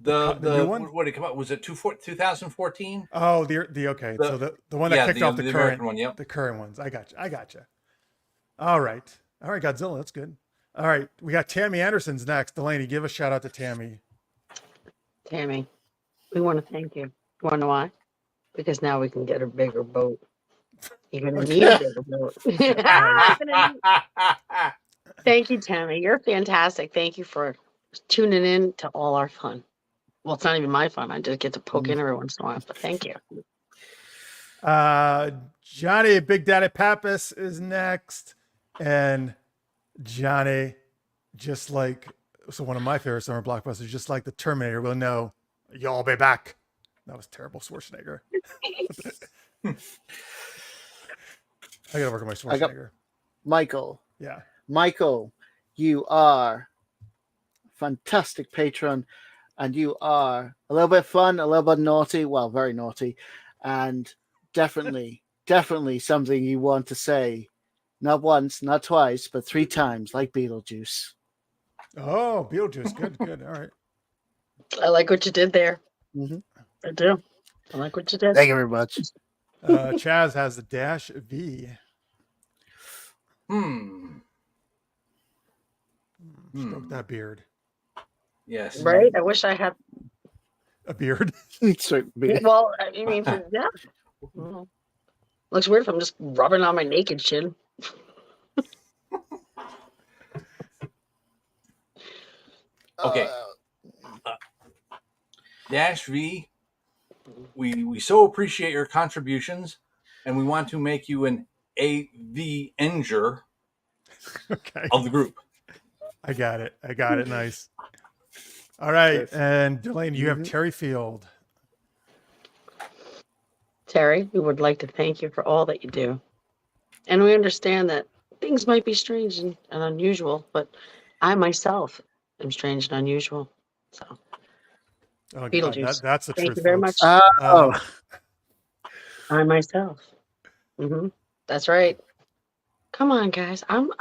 The
new one?
What did it come out? Was it 2014?
Oh, the okay. So the one that
yeah,
kicked off the current
American one. Yep.
the current ones. I got you. All right, Godzilla. That's good. All right, we got Tammy Anderson's next. Delaney, give a shout out to Tammy.
Tammy, we want to thank you. You want to know why? Because now we can get a bigger boat. You're going to need a bigger boat. Thank you, Tammy. You're fantastic. Thank you for tuning in to all our fun. Well, it's not even my fun. I just get to poke in every once in a while, but thank you.
Johnny Big Daddy Pappas is next. And Johnny, just like, so one of my favorite summer blockbusters, just like the Terminator, will know, y'all be back. That was terrible, Schwarzenegger. I gotta work on my Schwarzenegger.
Michael.
Yeah.
Michael, you are a fantastic patron, and you are a little bit fun, a little bit naughty, well, very naughty, and definitely something you want to say, not once, not twice, but 3 times, like Beetlejuice.
Oh, Beetlejuice. Good. All right.
I like what you did there.
Mm-hmm.
I do. I like what you did.
Thank you very much.
Chaz has the dash V. Stroke that beard.
Yes.
Right? I wish I had.
A beard.
Well, I mean, yeah. Well, looks weird if I'm just rubbing on my naked chin.
Okay. Dash V, we so appreciate your contributions, and we want to make you an AV-enger of the group.
I got it. Nice. All right. And Delaney, you have Terry Field.
Terry, we would like to thank you for all that you do. And we understand that things might be strange and unusual, but I myself am strange and unusual. So, Beetlejuice.
That's the truth.
Thank you very much.
Oh.
I myself. That's right. Come on, guys. I'm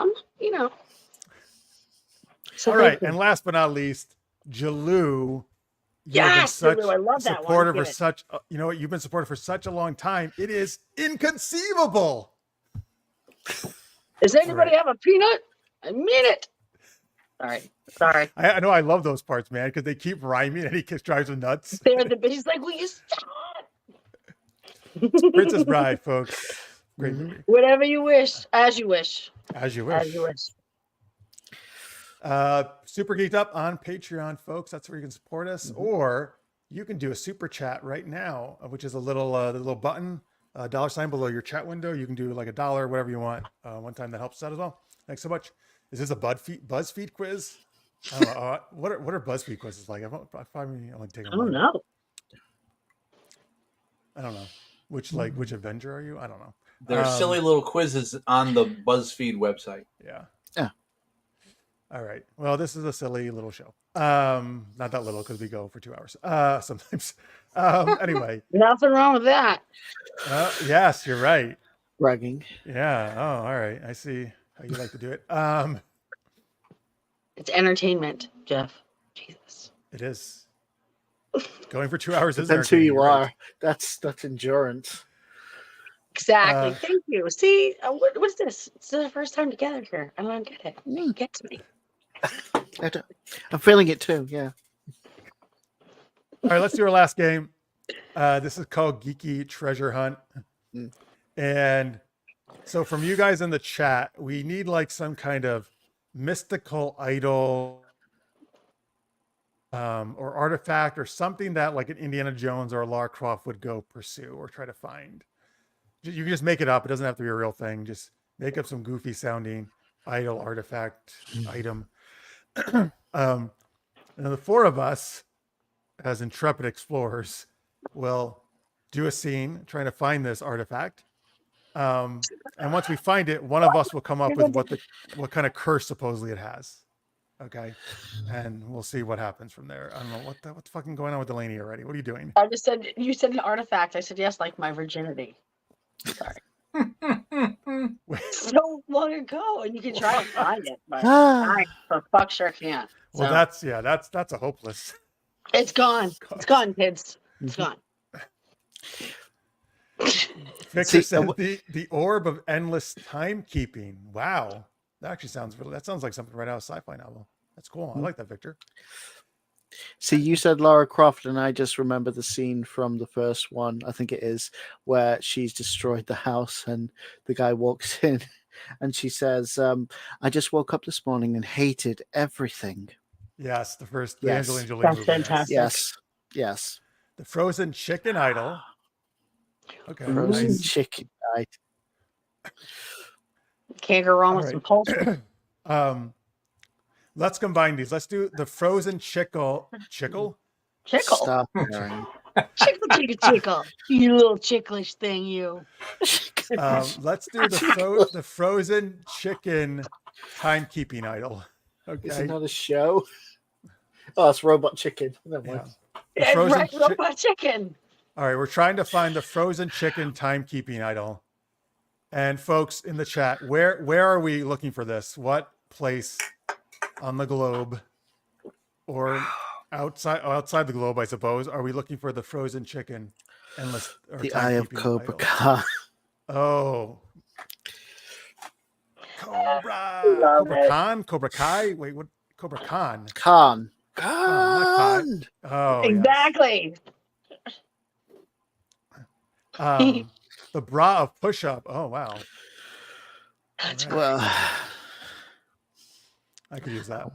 So
all right. And last but not least, Jalou.
Yes, Jalou, I love that one.
Supportive for such, you know what? You've been supportive for such a long time. It is inconceivable.
Does anybody have a peanut? I mean it. All right. Sorry.
I know I love those parts, man, because they keep rhyming and he just drives them nuts.
He's like, will you stop?
It's Princess Bride, folks. Great movie.
Whatever you wish, as you wish.
As you wish. Super Geeked Up on Patreon, folks. That's where you can support us, or you can do a super chat right now, which is a little the little button, $sign below your chat window. You can do like $1, whatever you want. One time that helps us out as well. Thanks so much. Is this a BuzzFeed quiz? I don't know. What are BuzzFeed quizzes like? I only take them.
I don't know.
I don't know. Which Avenger are you? I don't know.
There are silly little quizzes on the BuzzFeed website.
Yeah. All right. Well, this is a silly little show. Not that little because we go for 2 hours sometimes. Anyway.
Nothing wrong with that.
Yes, you're right.
Bragging.
Yeah. Oh, all right. I see how you like to do it.
It's entertainment, Jeff. Jesus.
It is. Going for 2 hours is
That's who you
right?
are. That's endurance.
Exactly. Thank you. See, what's this? It's the first time together here. I don't get it. It gets me.
I'm feeling it too. Yeah.
All right, let's do our last game. This is called Geeky Treasure Hunt. And so from you guys in the chat, we need like some kind of mystical idol or artifact or something that like an Indiana Jones or a Lara Croft would go pursue or try to find. You can just make it up. It doesn't have to be a real thing. Just make up some goofy sounding idol, artifact, item. And the four of us, as intrepid explorers, will do a scene trying to find this artifact. And once we find it, one of us will come up with what kind of curse supposedly it has. Okay, and we'll see what happens from there. I don't know what's fucking going on with Delaney already. What are you doing?
I just said you said an artifact. I said yes, like my virginity. Sorry. So long ago, and you can try to find it, but I for fuck sure can't. So.
Well, that's a hopeless.
It's gone. It's gone, kids. It's gone.
Victor said the orb of endless timekeeping. Wow, that sounds like something right out of a sci-fi novel. That's cool. I like that, Victor.
See, you said Lara Croft, and I just remember the scene from the first one, I think it is, where she's destroyed the house and the guy walks in and she says, I just woke up this morning and hated everything.
Yes, the first
Yes.
Angelina Jolie
That's
movie.
fantastic.
Yes.
The frozen chicken idol. Okay,
Frozen
nice.
chicken.
Can't go wrong
All
with
right.
some culture.
Let's combine these. Let's do the frozen chickle.
Chickle.
Stop. Aaron.
Chickle. You little chicklish thing, you.
Let's do the frozen chicken timekeeping idol.
Is
Okay.
it not a show? Oh, it's Robot Chicken. Never mind.
The frozen
Right, robot chicken.
All right, we're trying to find the frozen chicken timekeeping idol. And folks in the chat, where are we looking for this? What place on the globe or outside the globe, I suppose, are we looking for the frozen chicken endless or
The Eye of
timekeeping
Cobra
idol?
Kai.
Oh. Cobra
Love it.
Khan? Cobra Kai? Wait, what? Cobra Khan.
Khan.
Khan. Oh, yes.
Exactly.
The bra of push-up. Oh, wow. All right.
Well,
I could use that.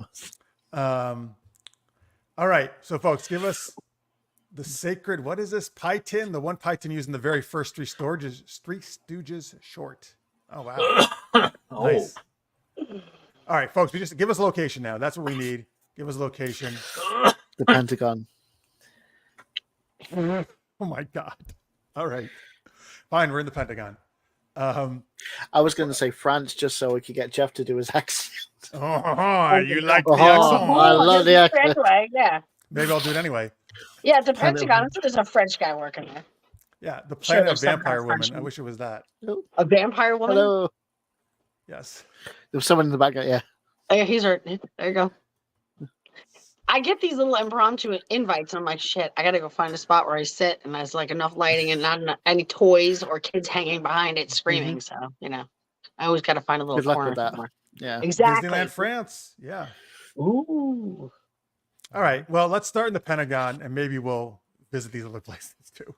All right. So, folks, give us the sacred, what is this? Pie tin? The one pie tin used in the very first Three Stooges short. Oh, wow. Nice. All right, folks, we just give us a location now. That's what we need. Give us a location.
the Pentagon.
Oh, my God. All right. Fine, we're in the Pentagon.
I was going to say France just so we could get Jeff to do his accent.
Oh, you like the
Oh,
accent?
I love the accent.
Anyway, yeah.
Maybe I'll do it anyway.
Yeah, it's a Pentagon. So there's a French guy working there.
Yeah, the
Sure,
Planet of
there's some
Vampire Women.
Frenchman.
I wish it was that.
A vampire woman?
Hello.
Yes.
There was someone in the background. Yeah.
Oh, yeah, he's right. There you go. I get these little impromptu invites, and I'm like, shit, I gotta go find a spot where I sit, and there's like enough lighting and not any toys or kids hanging behind it screaming. So, I always gotta find a little
Good luck
corner
with that.
somewhere.
Yeah.
Exactly.
Disneyland, France. Yeah.
Ooh.
All right. Well, let's start in the Pentagon, and maybe we'll visit these other places too.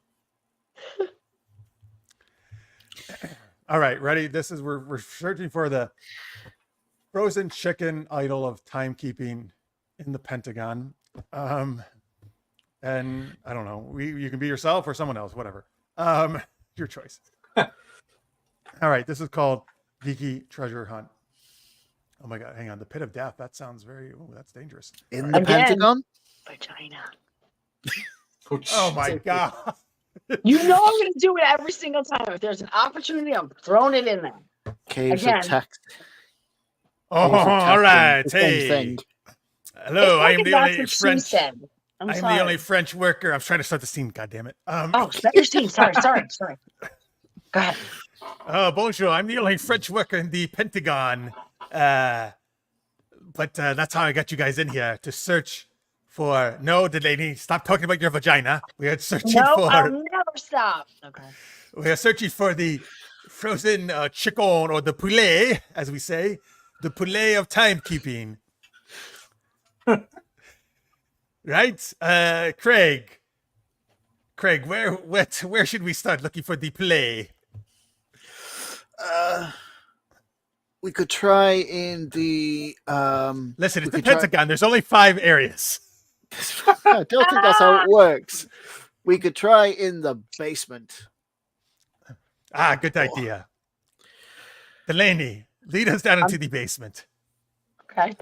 All right. Ready? We're searching for the frozen chicken idol of timekeeping in the Pentagon. And I don't know. You can be yourself or someone else, whatever. Your choice. All right. This is called Geeky Treasure Hunt. Oh my God. Hang on. The Pit of Death. That sounds that's dangerous.
In
All
the
right.
Again.
Pentagon?
Vagina.
Oh my God.
You know I'm gonna do it every single time. If there's an opportunity, I'm throwing it in there.
Caves
Again.
of text.
Oh,
Caves of
all
Texting,
right.
the same
Hey.
thing.
Hello. I am the
That's
only
what she
French.
said. I'm
I'm
sorry.
the only French worker. I'm trying to start the scene. God damn it.
Oh, set your scene. Sorry. Go ahead.
Bonjour. I'm the only French worker in the Pentagon. But that's how I got you guys in here to search for. No, Delaney, stop talking about your vagina. We are searching
No,
for.
I'll never stop. Okay.
We are searching for the frozen chicken or the poulet, as we say, the poulet of timekeeping. Right, Craig. Craig, where should we start looking for the poulet?
We could try in the
Listen, it's the
we could try-
Pentagon. There's only 5 areas.
I don't think that's how it works. We could try in the basement.
Ah, good idea. Delaney, lead us down into the basement.
Okay.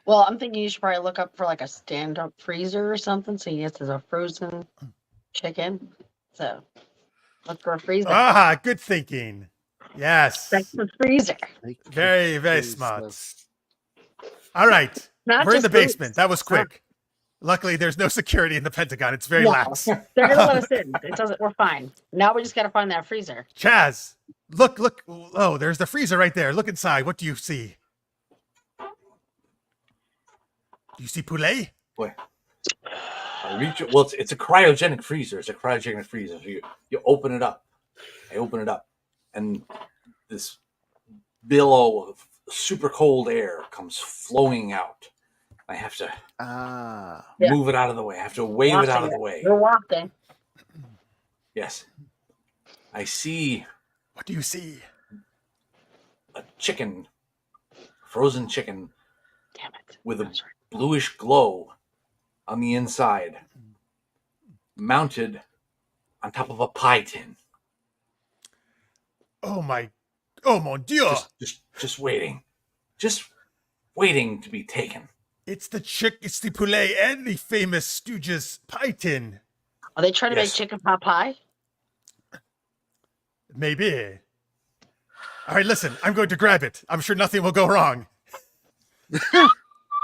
Well, I'm thinking you should probably look up for like a stand-up freezer or something. So yes, there's a frozen chicken. So look for a freezer.
Ah, good thinking. Yes.
That's the freezer.
Very, very smart. All right.
Not
We're in the
just food.
basement. That was quick. Luckily, there's no security in the Pentagon. It's very
No,
lax.
they're gonna let us in. It doesn't. We're fine. Now we just gotta find that freezer.
Chaz, look. Oh, there's the freezer right there. Look inside. What do you see? Do you see poulet?
Boy. I reach it. Well, it's a cryogenic freezer. It's a cryogenic freezer. So you open it up. I open it up, and this billow of super cold air comes flowing out. I have to move it out of the way. I have to wave it out of the way.
We're wafting.
Yes. I see
What do you see?
a chicken, frozen chicken,
Damn it.
with a bluish glow on the inside, mounted on top of a pie tin.
Oh mon Dieu!
Just waiting, to be taken.
It's the poulet and the famous Stooges pie tin.
Are they trying to make
Yes.
chicken pot pie?
Maybe. All right, listen. I'm going to grab it. I'm sure nothing will go wrong.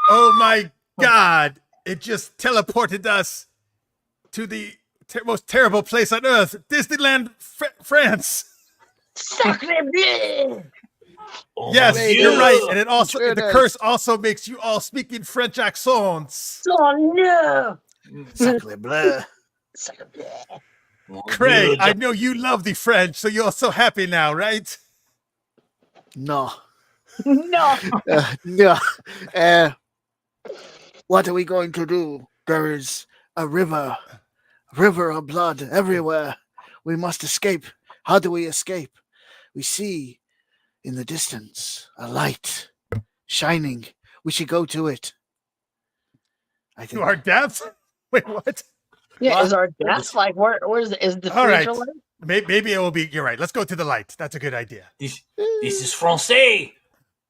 Oh my God! It just teleported us to the most terrible place on earth, Disneyland, France.
Sacre bleu!
Oh,
Yes,
my
you're
God.
right, and it also
Sure
the
does.
curse also makes you all speak in French accents.
Oh no!
Sacre bleu.
Sacre bleu.
Mon
Craig,
Dieu,
I know you love the French, so you're so happy now, right?
No.
No.
No. What are we going to do? There is a river of blood everywhere. We must escape. How do we escape? We see in the distance a light shining. We should go to it. I think.
To our deaths? Wait, what?
Yeah,
What?
is our death like where's the
All right.
freezer like?
Maybe it will be. You're right. Let's go to the light. That's a good idea.
This is Francais.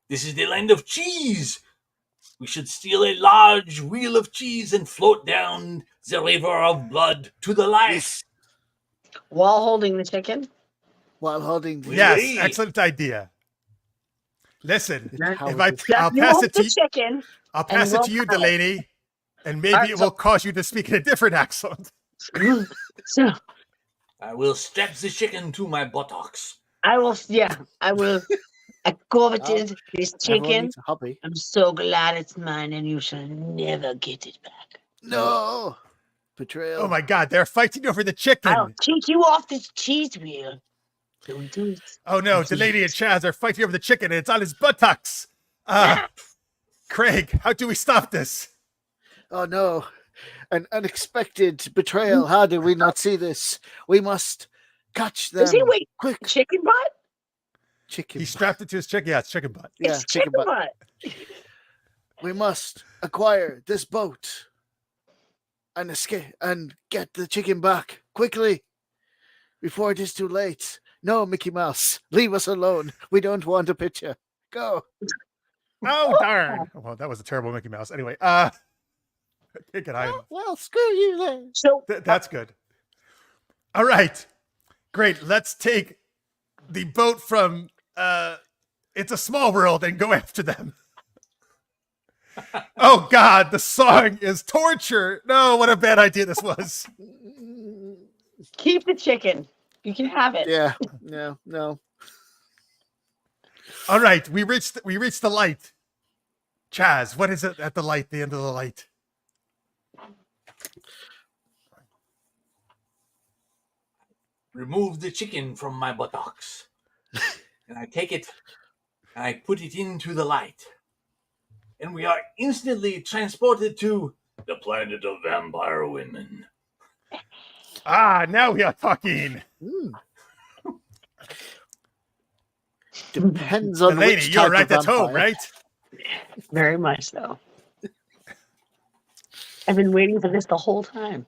This is the land of cheese. We should steal a large wheel of cheese and float down the river of blood to the light.
Yes.
While holding the chicken?
While holding the
Yes,
Oui.
excellent idea. Listen,
How
if
is
I,
this-
I'll
You
pass
hold
it to
the
you.
chicken.
I'll pass it to you,
we'll have it.
Delaney, and maybe
All right,
it
so-
will cause you to speak in a different accent.
So
I will strap the chicken to my buttocks.
I will I coveted this
Everyone
chicken.
needs a hobby.
I'm so glad it's mine and you shall never get it back.
No. Betrayal.
Oh my God, they're fighting over the chicken.
I'll take you off this cheese wheel. Don't do it.
Oh no, Delaney and Chaz are fighting over the chicken, and it's on his buttocks. Craig, how do we stop this?
Oh no. An unexpected betrayal. How did we not see this? We must catch them.
Does he wait
Quick.
chicken butt?
Chicken.
He strapped it to his chicken. Yeah, it's chicken butt.
Yeah,
It's chicken butt.
We must acquire this boat and escape and get the chicken back quickly before it is too late. No, Mickey Mouse, leave us alone. We don't want a picture. Go.
Oh darn! Well, that was a terrible Mickey Mouse. Anyway, can't get high enough.
Well, screw you then.
So
That's good. All right, great. Let's take the boat from It's a Small World and go after them. Oh God, the song is torture. No, what a bad idea this was.
keep the chicken. You can have it.
Yeah. No.
All right, we reached the light. Chaz, what is it at the light? The end of the light.
Remove the chicken from my buttocks. And I take it and I put it into the light. And we are instantly transported to the planet of vampire women.
Ah, now we are talking.
Depends on
Delaney,
which
you're
type
right
of
at home,
vampire.
right?
Very much so. I've been waiting for this the whole time.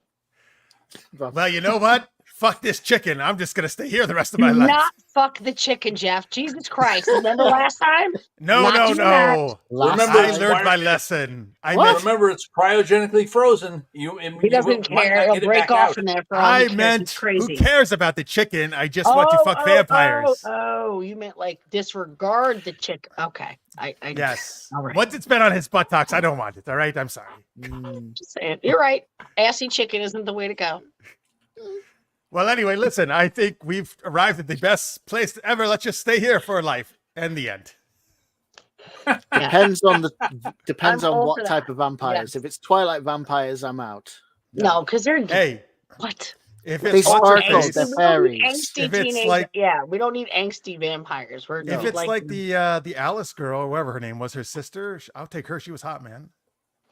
Well, you know what? Fuck this chicken. I'm just gonna stay here the rest of
Do
my life.
not fuck the chicken, Jeff. Jesus Christ. Remember last time?
No,
not
no,
do that.
no.
Remember,
I
it's
learned my
cryo-
lesson.
Remember, it's cryogenically frozen.
He
You
doesn't
might
care.
not
He'll
get it
break
back
off
out.
from there for all he
I
cares. He's
meant, who
crazy.
cares about the chicken? I just want to fuck vampires.
Oh, you meant like disregard the chicken. Okay. I
Yes.
All right.
Once it's been on his buttocks, I don't want it. All right. I'm sorry.
Just saying. You're right. Assy chicken isn't the way to go.
Well, anyway, listen, I think we've arrived at the best place ever. Let's just stay here for life and the end.
Depends on
I'm all
what
for that.
type of vampires. If it's Twilight vampires, I'm out.
No, because they're
Hey,
what?
if
They
it's what's her
sparkle,
face,
they're
We don't need
fairies.
angsty
If it's
teenage-
like-
yeah, we don't need angsty vampires. We're
if
no,
it's
like
like the Alice girl or whatever her name was, her sister, I'll take her. She was hot, man.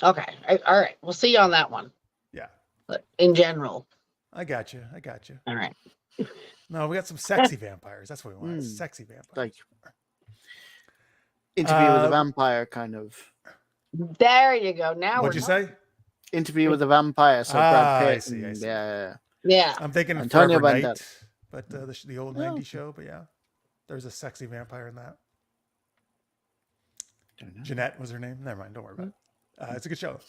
okay, all right. We'll see you on that one.
Yeah,
But in general,
I got you. I got you.
all right.
No, we got some sexy vampires. That's what we want.
Mm.
Sexy vampires.
Like Interview with a
Uh,
Vampire kind of.
There you go. Now
What'd you say?
Interview with a Vampire. So
Ah,
Brad Pitt.
I see, I
and-
see.
Yeah.
Yeah.
I'm thinking of
Antonio
Forever
Banderas.
Night, but the old 90s show. But yeah, there's a sexy vampire in that.
Don't know.
Jeanette was her name. Never mind. Don't worry about it. It's a good show.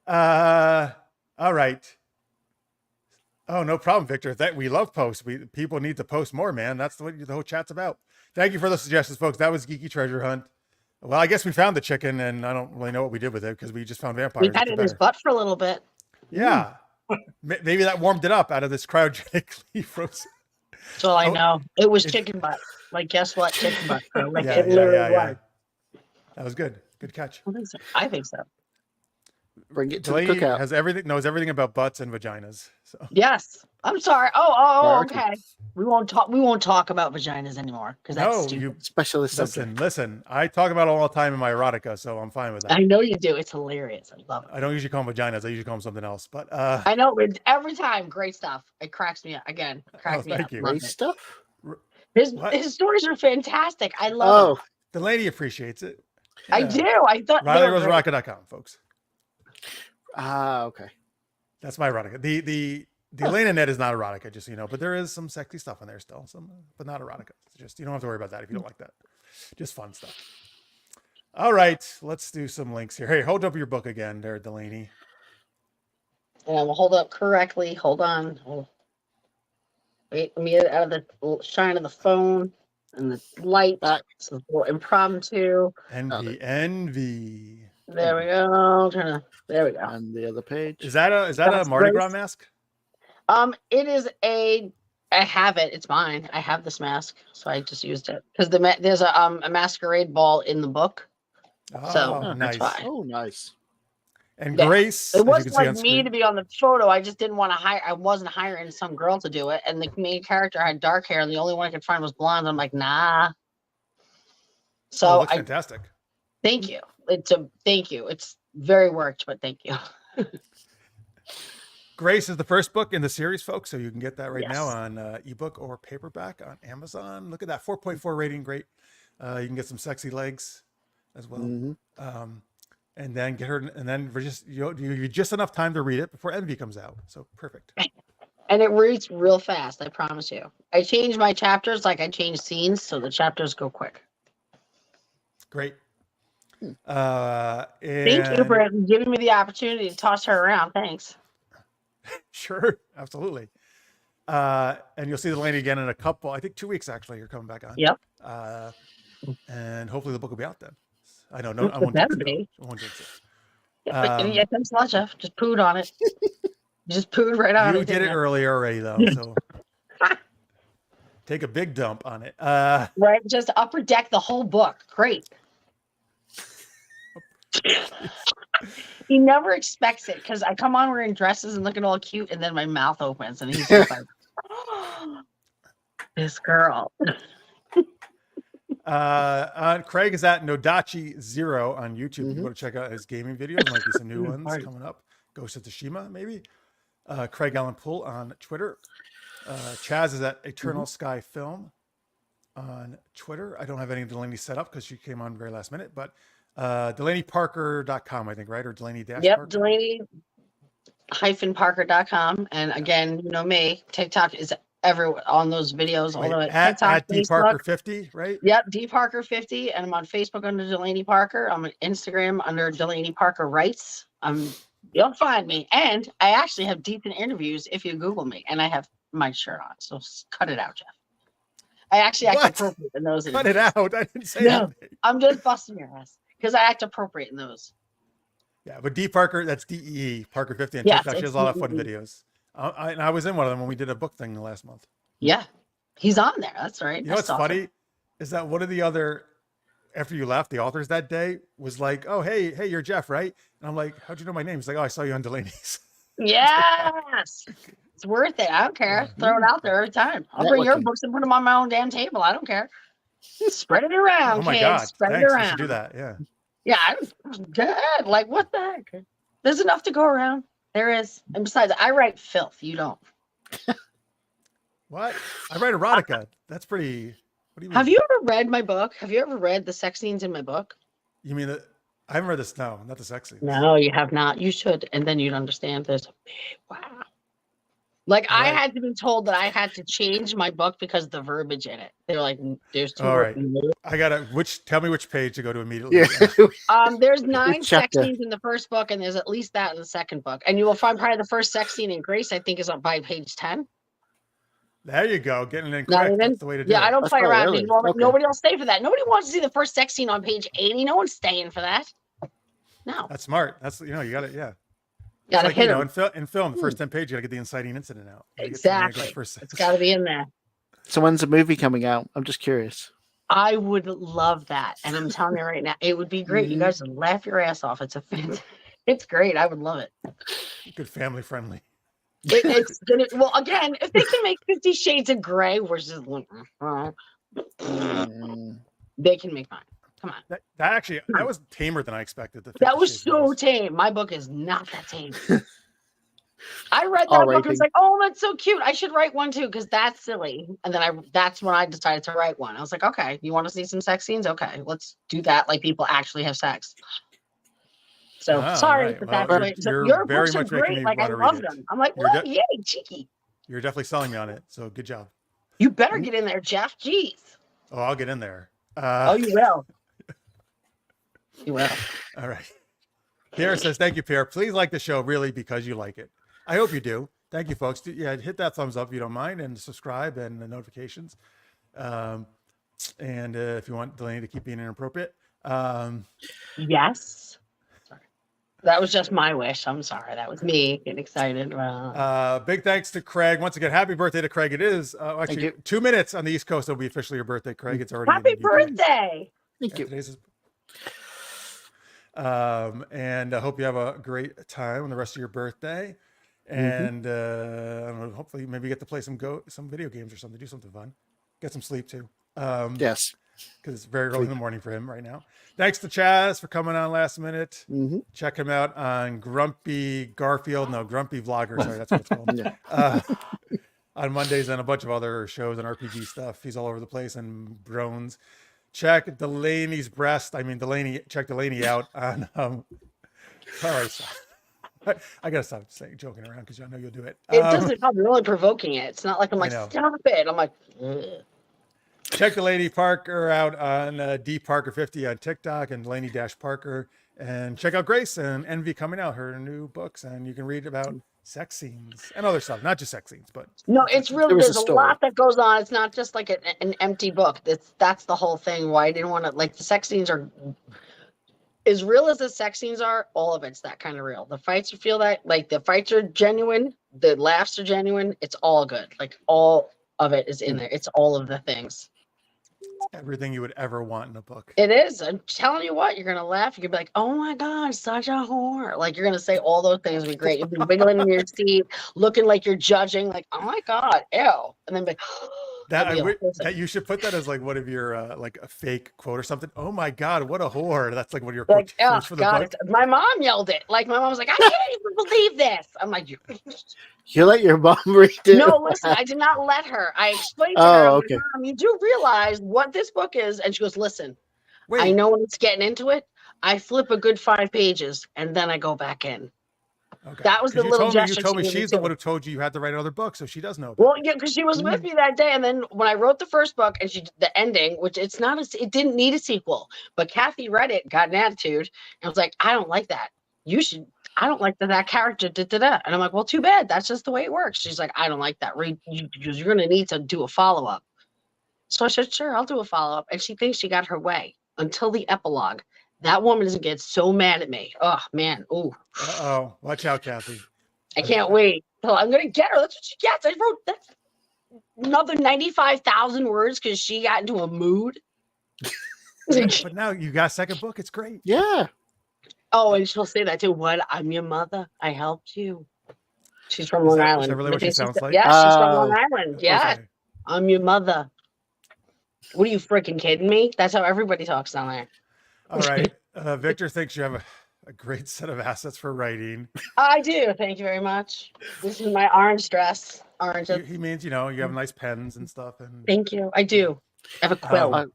All right. Oh, no problem, Victor. That we love posts. People need to post more, man. That's what the whole chat's about. Thank you for the suggestions, folks. That was Geeky Treasure Hunt. Well, I guess we found the chicken, and I don't really know what we did with it because we just found vampires.
We had
which
it
are
in his
better.
butt for a little bit.
Yeah. Maybe that warmed it up out of this cryogenically frozen.
That's all I
Oh,
know. It was
if-
chicken butt. Like, guess what? Chicken butt. Bro. Like,
Yeah,
it
yeah,
literally
yeah, yeah.
was.
That was good. Good catch.
I think so.
Bring it to the
Delaney
cookout.
knows everything about butts and vaginas. So
Yes. I'm sorry. Oh,
Priority.
okay. We won't talk about vaginas anymore because that's
no,
stupid.
you
Specialist subject.
listen. I talk about it all the time in my erotica, so I'm fine with that.
I know you do. It's hilarious. I love it.
I don't usually call them vaginas. I usually call them something else. But
I know. Every time, great stuff. It cracks me up. Again, cracks me
thank
up.
you.
Love
Race
it.
stuff?
What?
His stories are fantastic. I love them.
Oh,
Delaney appreciates it.
I
Yeah.
do. I thought they were great.
RileyRoseRocket.com, folks.
okay.
That's my erotica. The Elena net is not erotica, just so you know, but there is some sexy stuff in there still, but not erotica. It's just you don't have to worry about that if you don't like that. Just fun stuff. All right, let's do some links here. Hey, hold up your book again, there, Delaney.
And I will hold up correctly. Hold on. Wait, let me get it out of the shine of the phone and the light. It's a little impromptu.
Envy.
There we go. There we go.
And the other page.
Is that a
That's
Mardi
great.
Gras mask?
It is I have it. It's mine. I have this mask, so I just used it because there's a masquerade ball in the book. So,
Oh,
that's
nice.
why.
Oh, nice.
And
Yeah.
Grace,
It
as you
wasn't
can see on
like me
screen.
to be on the photo. I just didn't want to hire. I wasn't hiring some girl to do it, and the main character had dark hair, and the only one I could find was blonde. I'm like, nah. So
Oh, looks
I
fantastic.
thank you. Thank you. It's very worked, but thank you.
Grace is the first book in the series, folks. So you can get that right now
Yes.
on ebook or paperback on Amazon. Look at that 4.4 rating. Great. You can get some sexy legs as well.
Mhm.
And then get her, and then we're just you just enough time to read it before Envy comes out. So perfect.
And it reads real fast. I promise you. I change my chapters like I change scenes, so the chapters go quick.
Great.
Thank you
And-
for giving me the opportunity to toss her around. Thanks.
Sure, absolutely. And you'll see Delaney again in a couple, I think 2 weeks actually. You're coming back on.
Yep.
And hopefully the book will be out then. I know,
It
I won't
better
jinx it,
be.
though. I won't jinx it.
Yeah, but
Um,
yeah, thanks a lot, Jeff. Just pooed on it. Just pooed right on
You
it.
did it
didn't you?
earlier already though, so take a big dump on it.
Right, just upper deck the whole book. Great. He never expects it because I come on wearing dresses and looking all cute, and then my mouth opens, and he's just like, "This girl."
Craig is at Nodachi0 on YouTube. You
Mhm.
want to check out his gaming videos. Might be some new ones
Right.
coming up. Ghost of Tsushima, maybe. Craig Alan Poole on Twitter. Chaz is at Eternal Sky Film on Twitter. I don't have any Delaney set up because she came on very last minute, but DelaneyParker.com, I think, right? Or Delaney Dash
Yep,
Parker?
Delaney Geeked-Parker.com. And again, you know me, TikTok is everywhere on those videos.
Wait,
Although
at
TikTok, Facebook.
DParker50, right?
Yep, DParker50, and I'm on Facebook under Delaney Parker. I'm on Instagram under Delaney Parker Writes. You'll find me, and I actually have decent interviews if you Google me, and I have my shirt on. So cut it out, Jeff. I actually act
What?
appropriate in those.
Cut it
interviews.
out. I didn't say
No,
anything.
I'm just busting your ass because I act appropriate in those.
Yeah, but D Parker, that's DEE Parker 50 on
Yes,
TikTok. She
it's
has a lot of fun
DEE.
videos. I was in one of them when we did a book thing last month.
Yeah, he's on there. That's right.
You know what's funny is that one of the other, after you left, the authors that day was like, "Oh, hey, you're Jeff, right?" And I'm like, "How'd you know my name?" He's like, "Oh, I saw you on Delaney's."
Yes, it's worth it. I don't care. Throw it out there every time. I'll bring your books and put them on my own damn table. I don't care. Spread it around,
Oh my
kids.
God!
Spread
Thanks.
it
We
around.
should do that. Yeah.
Yeah, I'm good. Like, what the heck? There's enough to go around. There is. And besides, I write filth. You don't.
What? I write erotica. That's pretty. What do you mean?
Have you ever read my book? Have you ever read the sex scenes in my book?
You mean that? I haven't read this. No, not the sex scenes.
No, you have not. You should. And then you'd understand there's a big wow. Like,
All
I
right.
had to be told that I had to change my book because of the verbiage in it. They're like, there's too
All
much.
right. I gotta. Tell me which page to go to immediately.
Yeah.
There's 9 sex
chapter?
scenes in the first book, and there's at least that in the second book. And you will find probably the first sex scene in Grace, I think, is on by page 10.
There you go. Getting in
Not
quick.
even?
That's the way to do
Yeah,
it.
I don't
That's
play
probably
around
early.
anymore.
Okay.
Nobody will stay for that. Nobody wants to see the first sex scene on page 80. No one's staying for that. No.
That's smart. That's you got it. Yeah.
Gotta
Like,
hit
in,
him.
in film, the first 10 pages, you gotta get the inciting incident out.
Exactly. It's got to be in there.
So when's the movie coming out? I'm just curious.
I would love that. And I'm telling you right now, it would be great. You guys would laugh your ass off. It's great. I would love it.
Good family friendly.
Well, again, if they can make 50 Shades of Grey, versus they can make mine. Come on.
That actually that was tamer than I expected.
That was so tame. My book is not that tame. I read that
All
book and was
raping.
like, oh, that's so cute. I should write one too, because that's silly. And then that's when I decided to write one. I was like, okay, you want to see some sex scenes? Okay, let's do that. Like people actually have sex. So sorry,
right.
but
Well,
that's right.
you're
your
very
books are
much making
great.
me
Like I
wanna read
love
it.
them. I'm like,
You're
oh, yay, cheeky.
You're definitely selling me on it. So good job.
You better get in there, Jeff. Jeez.
Oh, I'll get in there.
Oh, you will. You will.
All right. Pierre says, thank you, Pierre. Please like the show, really, because you like it. I hope you do. Thank you, folks. Yeah, hit that thumbs up if you don't mind, and subscribe and the notifications. And if you want Delaney to keep being inappropriate.
Yes. Sorry. That was just my wish. I'm sorry. That was me getting excited.
Big thanks to Craig. Once again, happy birthday to Craig. It is actually 2 minutes on the East Coast. It'll be officially your birthday, Craig. It's already
Happy
in the UK.
birthday.
Thank you.
Today's and I hope you have a great time on the rest of your birthday. And I don't know, hopefully maybe get to play some video games or something, do something fun. Get some sleep too.
Yes.
Because it's very early in the morning for him right now. Thanks to Chaz for coming on last minute. Check him out on Grumpy Vlogger. Sorry, that's what it's called.
Yeah.
On Mondays and a bunch of other shows and RPG stuff. He's all over the place and drones. Check Delaney's breast. I mean, check Delaney out on. All right, so I gotta stop joking around because I know you'll do it.
It doesn't. I'm really provoking it. It's not like I'm like,
know.
stop it. I'm like, ugh.
Check Delaney Parker out on DParker50 on TikTok and Delaney-Parker. And check out Grace and Envy coming out, her new books. And you can read about sex scenes and other stuff, not just sex scenes, but
no, it's really,
There was
there's
a
a
story.
lot that goes on. It's not just like an empty book. That's the whole thing. Why I didn't want to, like, the sex scenes are as real as the sex scenes are. All of it's that kind of real. The fights, you feel that, like, the fights are genuine. The laughs are genuine. It's all good. Like, all of it is in there. It's all of the things.
everything you would ever want in a book.
It is. I'm telling you what, you're gonna laugh. You're gonna be like, "Oh my god, such a whore!" Like you're gonna say all those things. It'll be great. You'll be wiggling in your seat, looking like you're judging. Like, "Oh my god, ew!" And then be like,
that you should put that as like one of your like a fake quote or something. Oh my god, what a whore! That's like one of your
like, oh
quotes for the
god.
book.
My mom yelled it. Like my mom was like, "I can't even believe this." I'm like,
You let your mom read it?
"No, listen, I did not let her. I explained to
Oh,
her, I'm
okay.
like, Mom, you do realize what this book is?" And she goes, "Listen,
Wait,
I know when it's getting into it. I flip a good 5 pages and then I go back in."
Okay.
That was the
'Cause
little
you
gesture
told me
she gave me
she's the
too.
one who told you had to write another book, so she does know.
Well, yeah, because she was with me that day, and then when I wrote the first book and she the ending, which it's not it didn't need a sequel, but Kathy read it, got an attitude, and was like, I don't like that. You should. I don't like that character did that, and I'm like, well, too bad. That's just the way it works. She's like, I don't like that. You're going to need to do a follow up. So I said, sure, I'll do a follow up, and she thinks she got her way until the epilogue. That woman is going to get so mad at me. Oh man, ooh.
Uh-oh. Watch out, Kathy.
I can't wait. So I'm gonna get her. That's what she gets. I wrote that's another 95,000 words because she got into a mood.
But now you got a second book. It's great.
Yeah.
Oh, and she'll say that too. What? I'm your mother. I helped you. She's from
Is
Long
that
Island.
really what she sounds like?
Yeah, she's from Long
Oh.
Island. Yeah,
Okay.
I'm your mother. What are you freaking kidding me? That's how everybody talks down there.
All right. Victor thinks you have a great set of assets for writing.
I do. Thank you very much. This is my orange dress. Orange.
He means, you have nice pens and stuff. And
Thank you. I do. I have a quill.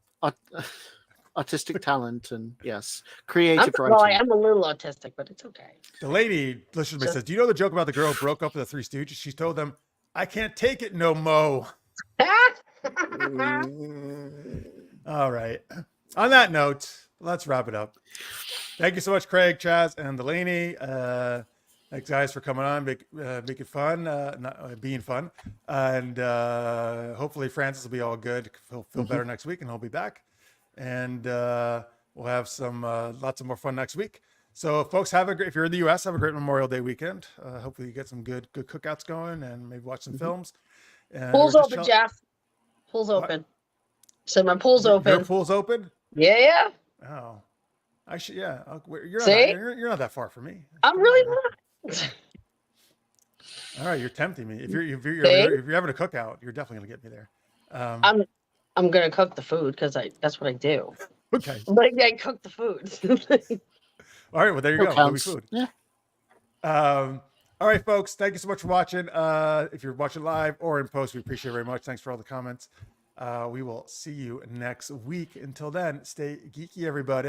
Artistic talent and yes, creative writing.
Well, I am a little autistic, but it's okay.
Delaney, listen to me, says, do you know the joke about the girl who broke up with the Three Stooges? She told them, I can't take it no mo. All right. On that note, let's wrap it up. Thank you so much, Craig, Chaz, and Delaney. Thanks, guys, for coming on, making fun, being fun. And hopefully Francis will be all good. He'll feel better next week, and he'll be back. And we'll have some lots of more fun next week. So, folks, if you're in the U.S., have a great Memorial Day weekend. Hopefully, you get some good cookouts going, and maybe watch some films.
Pool's open, Jeff. Pool's open. So my pool's open.
Your pool's open?
Yeah.
Oh, I should. Yeah, you're not that far from me.
I'm really not.
All right, you're tempting me. If you're having a cookout, you're definitely gonna get me there.
I'm gonna cook the food because that's what I do.
Okay.
But I cook the food.
All right. Well, there you go. Movie food.
Yeah.
All right, folks. Thank you so much for watching. If you're watching live or in post, we appreciate it very much. Thanks for all the comments. We will see you next week. Until then, stay geeky, everybody.